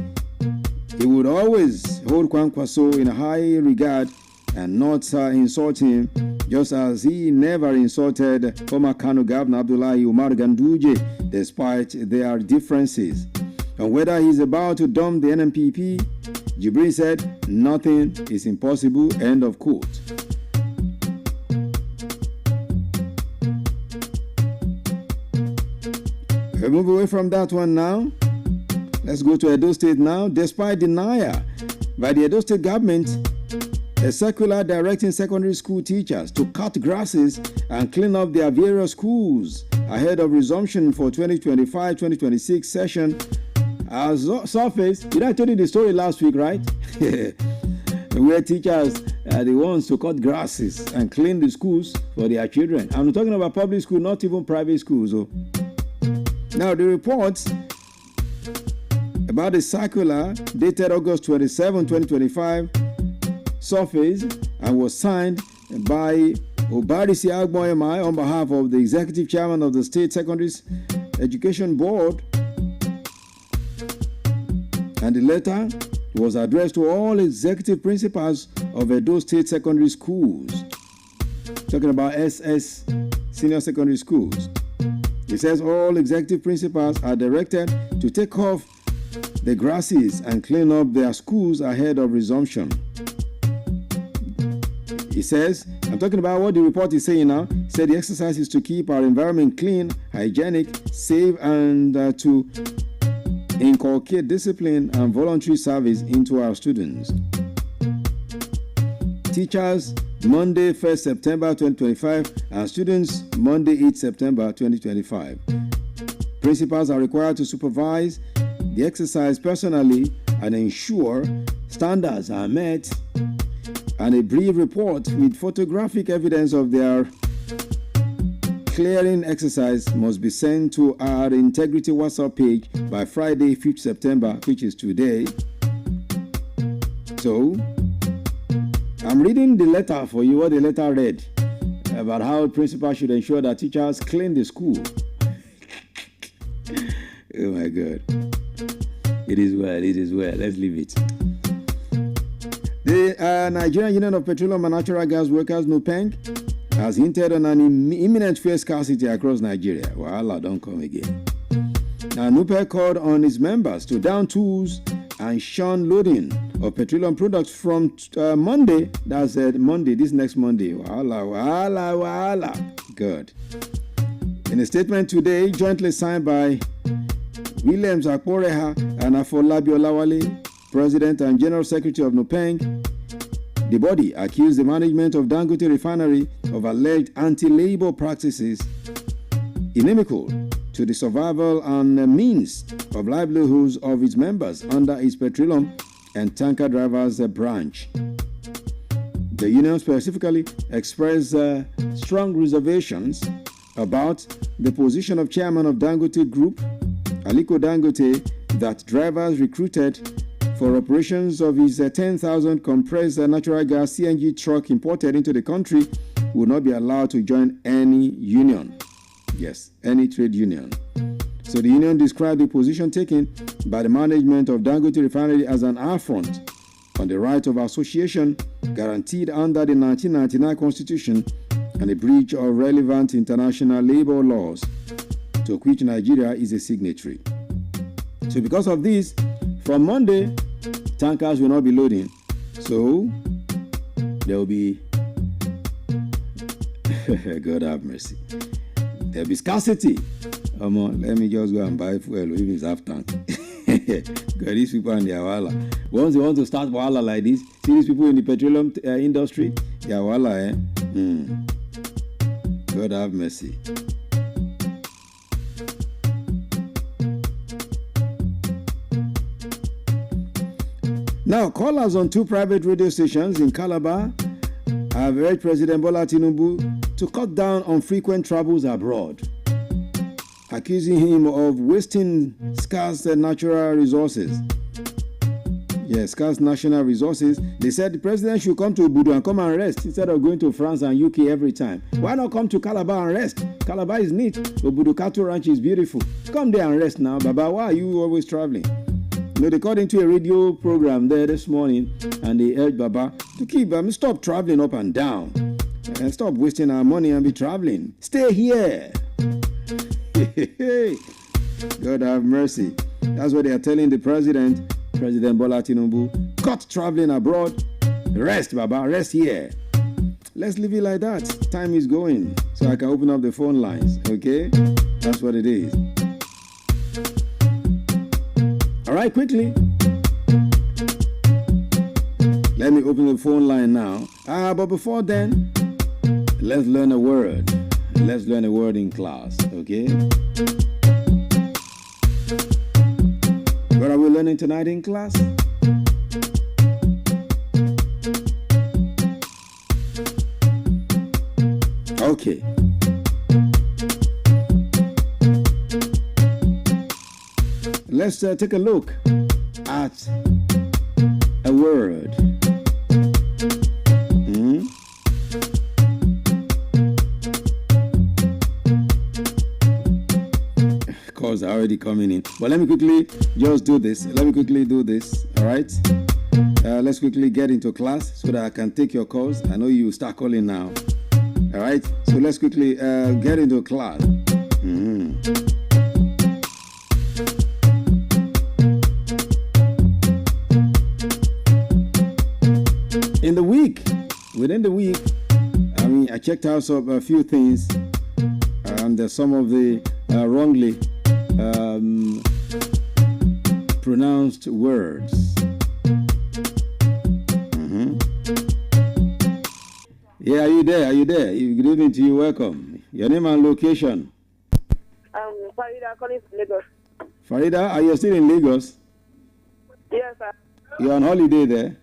he would always hold Kwankwaso in a high regard and not insult him, just as he never insulted former Kano Governor Abdullahi Umar Ganduje despite their differences. And whether he's about to dump the NNPP, Jibril said, nothing is impossible, end of quote. We move away from that one now. Let's go to Edo State now. Despite denial by the Edo State government, a circular directing secondary school teachers to cut grasses and clean up their various schools ahead of resumption for 2025-2026 session has surfaced. I told you the story last week, right? Where teachers are the ones to cut grasses and clean the schools for their children. I'm talking about public school, not even private schools. Now, the reports about the circular dated August 27, 2025 surfaced and was signed by Obarisi Agboyemai on behalf of the executive chairman of the State Secondary Education Board. And the letter was addressed to all executive principals of Edo State Secondary Schools. Talking about SS Senior Secondary Schools. It says all executive principals are directed to take off the grasses and clean up their schools ahead of resumption. It says, I'm talking about what the report is saying now. It said the exercise is to keep our environment clean, hygienic, safe, and to inculcate discipline and voluntary service into our students. Teachers, Monday 1st September 2025, and students, Monday 8th September 2025. Principals are required to supervise the exercise personally and ensure standards are met, and a brief report with photographic evidence of their clearing exercise must be sent to our Integrity WhatsApp page by Friday, 5th September, which is today. So, I'm reading the letter for you, what the letter read about how principals should ensure that teachers clean the school. Oh my God. It is well, it is well. Let's leave it. The Nigerian Union of Petroleum and Natural Gas Workers, NUPENG, has hinted on an imminent fuel scarcity across Nigeria. Wahala don't come again. Now, NUPENG called on its members to down tools and shun loading of petroleum products from Monday. That's Monday, this next Monday. Wahala. Good. In a statement today, jointly signed by Williams Akporeha and Afolabi Olawale, President and General Secretary of NUPENG, the body accused the management of Dangote Refinery of alleged anti-labor practices inimical to the survival and means of livelihoods of its members under its petroleum and tanker drivers branch. The union specifically expressed strong reservations about the position of chairman of Dangote Group, Aliko Dangote, that drivers recruited for operations of his 10,000 compressed natural gas CNG truck imported into the country will not be allowed to join any union. Yes, any trade union. So the union described the position taken by the management of Dangote Refinery as an affront on the right of association guaranteed under the 1999 Constitution and a breach of relevant international labor laws to which Nigeria is a signatory. So because of this, from Monday, tankers will not be loading. So there will be God have mercy. There will be scarcity. Come on, let me just go and buy fuel if it's half tank. God, these people and their wahala. Once they want to start wahala like this, see these people in the petroleum industry, their wahala, God have mercy. Now, callers on two private radio stations in Calabar have urged President Bola Tinubu to cut down on frequent travels abroad, accusing him of wasting scarce natural resources. Yes, scarce national resources. They said the president should come to Obudu and come and rest instead of going to France and UK every time. Why not come to Calabar and rest? Calabar is neat. Obudu Cattle Ranch is beautiful. Come there and rest now. Baba, why are you always traveling? You know, they called into a radio program there this morning and they urged Baba to keep, stop traveling up and down. And stop wasting our money and be traveling. Stay here. God have mercy. That's what they are telling the president. President Bola Tinubu, cut traveling abroad. Rest, Baba, rest here. Let's leave it like that. Time is going, so I can open up the phone lines, okay? That's what it is. All right, quickly. Let me open the phone line now. But before then, let's learn a word. Let's learn a word in class, okay? What are we learning tonight in class? Okay. Let's take a look at a word. Calls are already coming in. But let me quickly just do this. All right. Let's quickly get into class so that I can take your calls. I know you start calling now. All right. So let's quickly get into class. Within the week, I checked out a few things, and some of the wrongly pronounced words. Yeah, are you there? Good evening to you. Welcome. Your name and location? Farida calling from Lagos. Farida, are you still in Lagos? Yes, sir. You're on holiday there?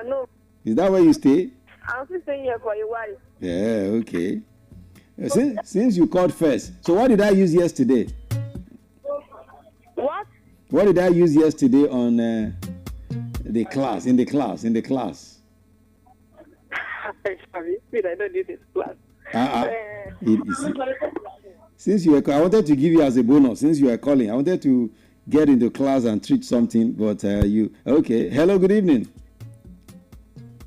No. Is that where you stay? I'm still staying here for a while. Yeah, okay. Since you called first, so what did I use yesterday? What? What did I use yesterday on the class? In the class. Sorry, I don't do this class. Since you were, I wanted to give you as a bonus. Since you are calling, I wanted to get into class and treat something, but you okay? Hello, good evening.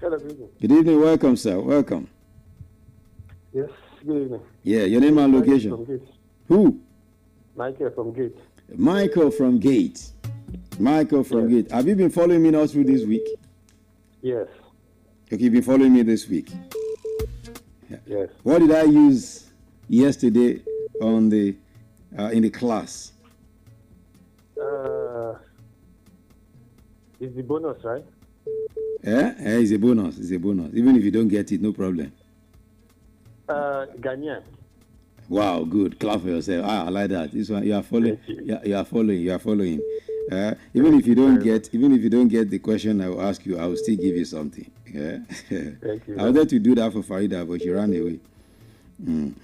Hello, good evening. Good evening, welcome, sir. Welcome. Yes, good evening. Yeah, your name and location. From Gate. Who? Michael from Gate. Michael from Gate. Gate. Have you been following me now through this week? Yes. Okay, you've been following me this week. Yeah. Yes. What did I use yesterday on the in the class? It's the bonus, right? Yeah, it's a bonus. Even if you don't get it, no problem. Ghanaian. Wow, good. Clap for yourself. I like that. This one you are following. You are following. Even if you don't get the question I will ask you, I will still give you something. Yeah. Thank you. I wanted to do that for Farida, but she ran away.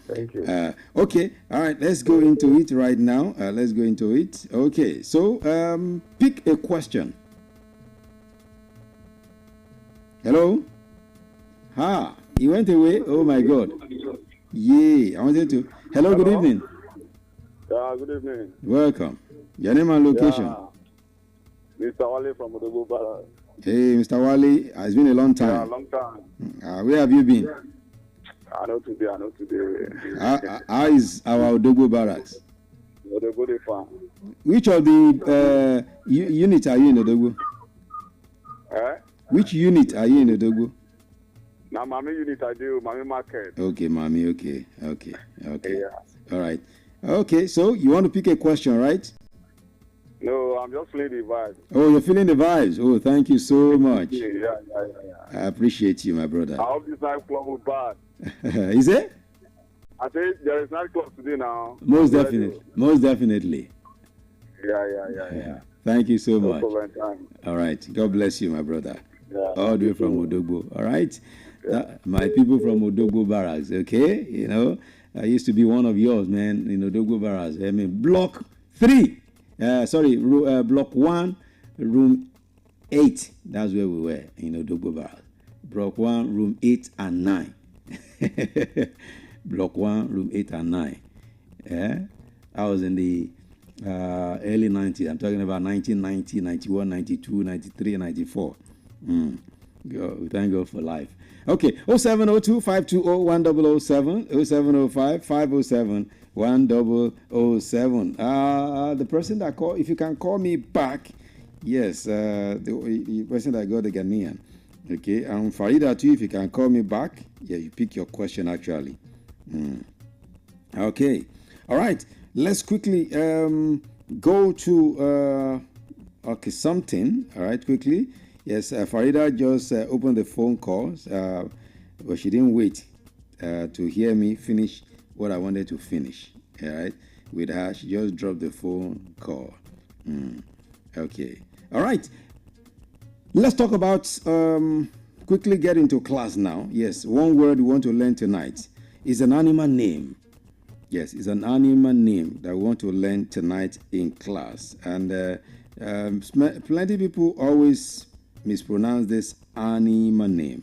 Thank you. Okay. All right. Let's go into it right now. Okay. So pick a question. Hello? He went away? Oh my God. Yeah, I wanted to. Hello, good evening. Good evening. Welcome. Your name and location? Mr. Wale from Odogwu Barracks. Hey, Mr. Wale, it's been a long time. Yeah, long time. Where have you been? I know today. How is our Odogwu Barracks? Odogwu farm. Which of the units are you in Odogwu? Which unit are you in Odogwu? Now, Mami unit I do, Mami market. Okay, Mami, okay. Yeah. All right. Okay, so you want to pick a question, right? No, I'm just feeling the vibe. Oh, you're feeling the vibes. Oh, thank you so much. Yeah. I appreciate you, my brother. I hope this nightclub will bad. Is it? I think there is nightclub today now. Most definitely. Yeah. Thank you so much. No problem. All right. God bless you, my brother. All the way from Odogbo. All right. My people from Odogbo Barracks. Okay. You know, I used to be one of yours, man, in Odogbo Barracks. I mean, block 3. Block 1, room 8. That's where we were in Odogbo Barracks. Block 1, room 8 and 9. Block 1, room 8 and 9. Yeah. I was in the early 90s. I'm talking about 1990, 91, 92, 93, 94. We thank God for life. Okay, 0702 520 1007, 0705 507 1007. The person that called, if you can call me back, yes, the person that got the Ghanaian. Okay, and Farida too, if you can call me back, yeah, you pick your question actually. Okay, all right, let's quickly go to something. All right, quickly. Yes, Farida just opened the phone calls, but she didn't wait to hear me finish what I wanted to finish. All right, with her, she just dropped the phone call. Okay, all right. Let's talk about quickly get into class now. Yes, one word we want to learn tonight is an animal name. Yes, it's an animal name that we want to learn tonight in class, and plenty of people always mispronounce this animal name.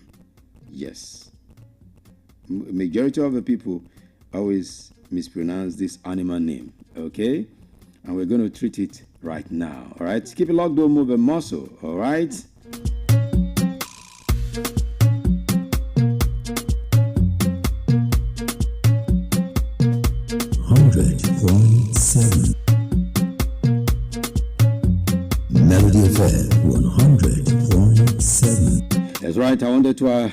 Yes. Majority of the people always mispronounce this animal name. Okay? And we're going to treat it right now. All right? Keep it locked, don't move a muscle. All right? Melody FM 100.7. That's right. I wanted to,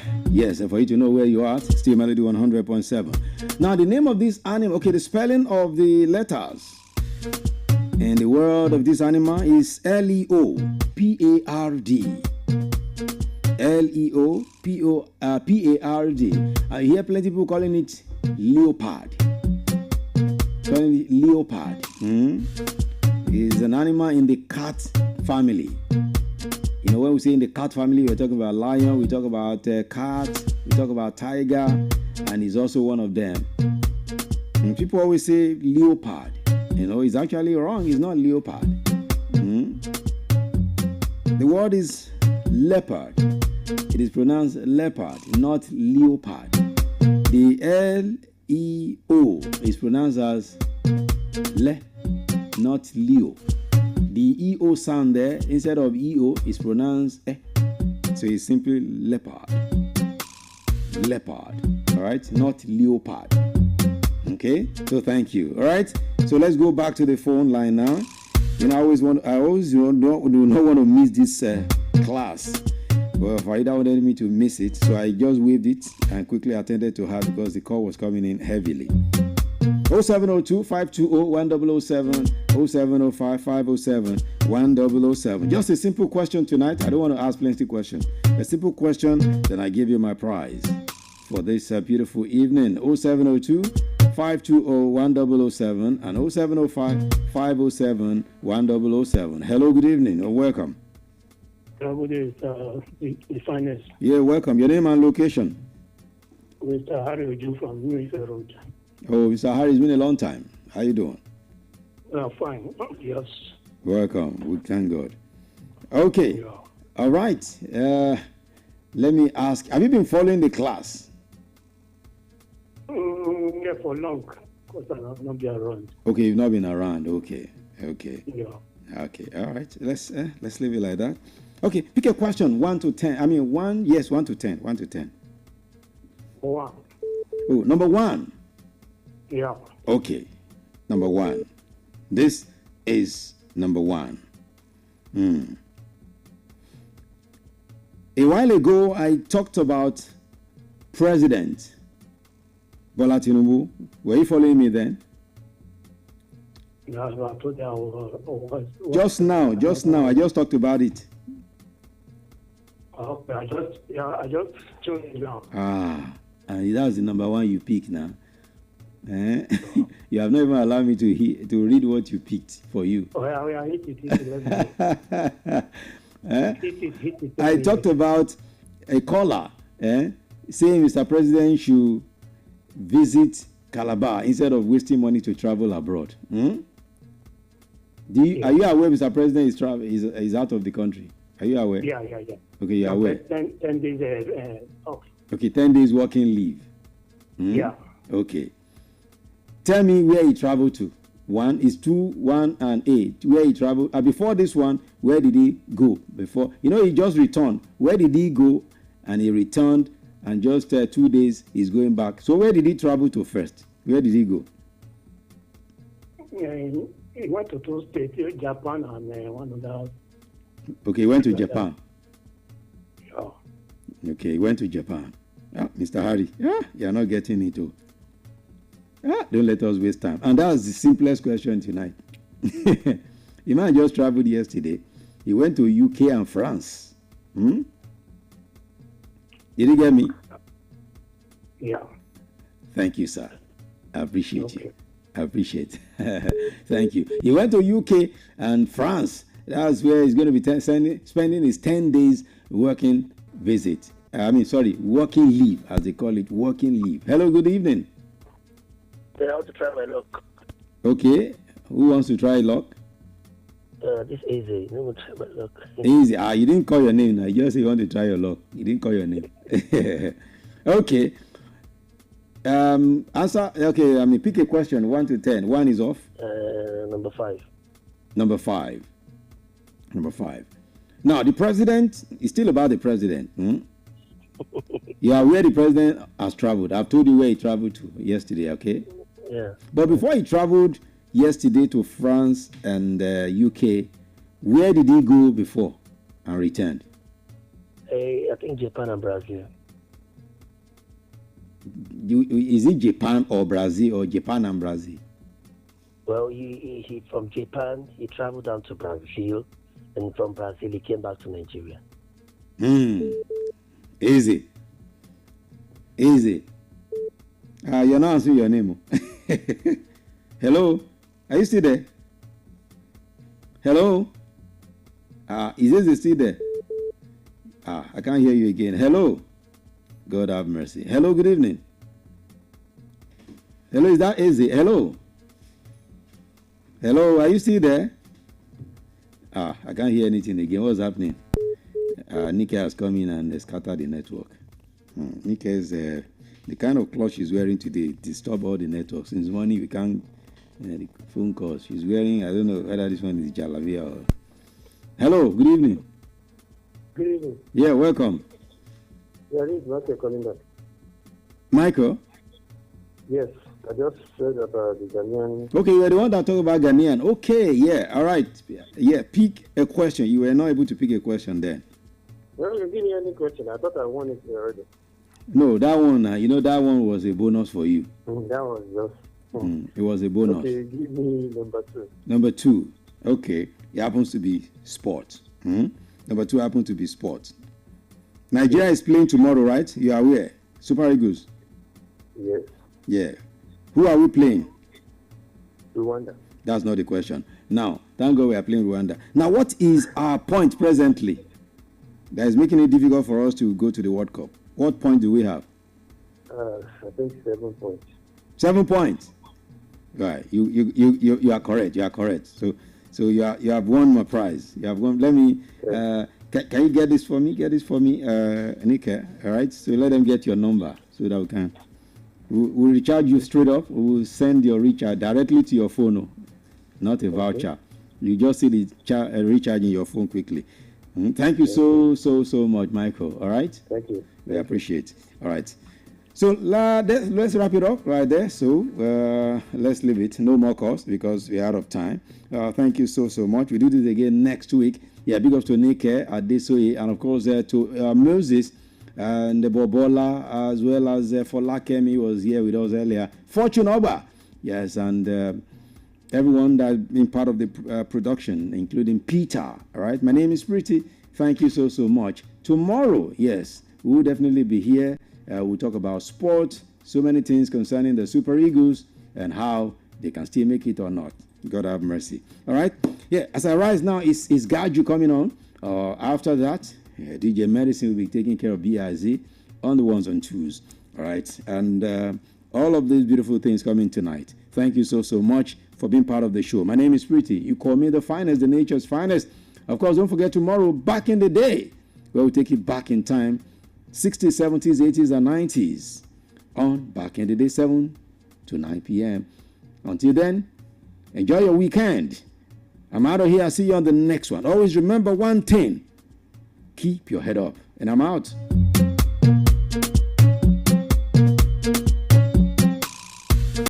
for you to know where you are. Still Melody 100.7. Now, the name of this animal, okay, the spelling of the letters in the word of this animal is Leopard. Leopard. I hear plenty of people calling it leopard. Calling it leopard. It's an animal in the cat family. You know, when we say in the cat family, we're talking about lion, we talk about cat, we talk about tiger, and he's also one of them. And people always say leopard. You know, it's actually wrong. It's not leopard. The word is leopard. It is pronounced leopard, not leopard. The L-E-O is pronounced as le, not Leo. The E-O sound there, instead of E-O, is pronounced eh. So it's simply leopard. Leopard. All right? Not leopard. Okay? So thank you. All right? So let's go back to the phone line now. You know, I always do not want to miss this class. Well, Farida wanted me to miss it, so I just waved it and quickly attended to her because the call was coming in heavily. 0702 520 1007, 0705 507 1007. Just a simple question tonight. I don't want to ask plenty of questions. A simple question, then I give you my prize for this beautiful evening. 0702 520 1007 and 0705 507 1007. Hello, good evening, or welcome. Good evening, the finest. Yeah, welcome. Your name and location? Mr. Harry Oju from New Road. Oh, Mr. Harry, it's been a long time. How you doing? Fine. Yes. Welcome. We thank God. Okay. Yeah. All right. Let me ask. Have you been following the class? Yeah, for long. Because I've not been around. Okay, you've not been around. Okay. Yeah. Okay. All right. Let's leave it like that. Okay. Pick a question. 1 to 10. I mean 1. Yes, 1 to 10. 1 to 10. 1. Oh, number 1. Yeah. Okay. Number 1. This is number 1. A while ago, I talked about President Bola Tinubu. Were you following me then? Yeah, I told you I was. Just now. I just talked about it. Okay, I just tuned it now. And that's the number 1 you pick now. You have not even allowed me to read what you picked for you. Oh, yeah, hit it. I talked about a caller saying Mr. President should visit Calabar instead of wasting money to travel abroad. Are you aware Mr. President is out of the country? Are you aware? Yeah. Okay, you're aware. 10 days off. Okay, 10 days working leave. Yeah. Okay. Tell me where he traveled to. 1 is 2, 1 and 8. Where he traveled. Before this one, where did he go? Before, he just returned. Where did he go? And he returned, and just 2 days he's going back. So where did he travel to first? Where did he go? He went to 2 states, Japan and one other. Okay, he went to Japan. Oh. Okay, he went to Japan. Mr. Harry, you're not getting it too. Don't let us waste time. And that's the simplest question tonight. The man just traveled yesterday. He went to UK and France. Did you get me? Yeah. Thank you, sir. I appreciate you. I appreciate it. Thank you. He went to UK and France. That's where he's going to be spending his 10 days working visit. Working leave, as they call it, working leave. Hello, good evening. I want to try my luck. Okay. Who wants to try luck? This is easy. I want to try my luck. Easy. You didn't call your name now. You just say you want to try your luck. You didn't call your name. Okay. Answer. Okay. Pick a question. 1 to 10. 1 is off. Number 5. Number 5. Now, the president is still about the president. You are where the president has traveled. I've told you where he traveled to yesterday, okay? Yeah. But before he traveled yesterday to France and UK, where did he go before and returned? I think Japan and Brazil. Is it Japan or Brazil or Japan and Brazil? Well, he from Japan, he traveled down to Brazil, and from Brazil, he came back to Nigeria. Easy. You're not answering your name. Hello? Are you still there? Hello? Is this still there? I can't hear you again. Hello? God have mercy. Hello, good evening. Hello, is that easy? Hello? Hello, are you still there? I can't hear anything again. What's happening? Nika has come in and scattered the network. Nika is the kind of cloth she's wearing today disturb all the networks. Since morning we can't the phone calls. She's wearing, I don't know whether this one is Jalavia or. Hello, good evening. Good evening. Yeah, welcome. Yeah, this is Michael calling back. Michael? Yes, I just said about the Ghanaian. Okay, you're the one that talked about Ghanaian. Okay, yeah, all right. Yeah, pick a question. You were not able to pick a question then. Well, you give me any question. I thought I won it already. No, that one, that one was a bonus for you. That was just. It was a bonus. Okay, give me number 2. Number 2. Okay, it happens to be sports. Number 2 happens to be sports. Nigeria is playing tomorrow, right? You are aware? Super Eagles. Yes. Yeah. Who are we playing? Rwanda. That's not the question. Now, thank God we are playing Rwanda. Now, what is our point presently that is making it difficult for us to go to the World Cup? What point do we have? I think 7 points. 7 points. Right. You are correct. You are correct. So you have won my prize. You have won. Let me. Can you get this for me? Get this for me, Nika. All right. So let them get your number so that we can. We'll recharge you straight up. We'll send your recharge directly to your phone, not a voucher. You just see the recharge in your phone quickly. Thank you so much, Michael. All right. Thank you. We appreciate. All right. So let's wrap it up right there. So let's leave it. No more calls because we're out of time. Thank you so much. We do this again next week. Yeah, big up to Nike, Adesoye, and of course to Moses and the Bobola, as well as Folakemi was here with us earlier. Fortune Oba, yes, and everyone that's been part of the production, including Peter. All right, my name is Pretty. Thank you so much. Tomorrow, yes, we'll definitely be here. We'll talk about sport, so many things concerning the Super Eagles and how they can still make it or not. God have mercy. All right. Yeah, as I rise now, is Gaju coming on After that, DJ Medicine will be taking care of BIZ on the ones and twos. All right. And all of these beautiful things coming tonight. Thank you so much for being part of the show. My name is Pretty. You call me the finest, the nature's finest. Of course, don't forget tomorrow, Back in the Day, where we take you back in time, 60s, 70s, 80s, and 90s on Back in the Day, 7 to 9 p.m. Until then, enjoy your weekend. I'm out of here. I'll see you on the next one. Always remember one thing. Keep your head up. And I'm out.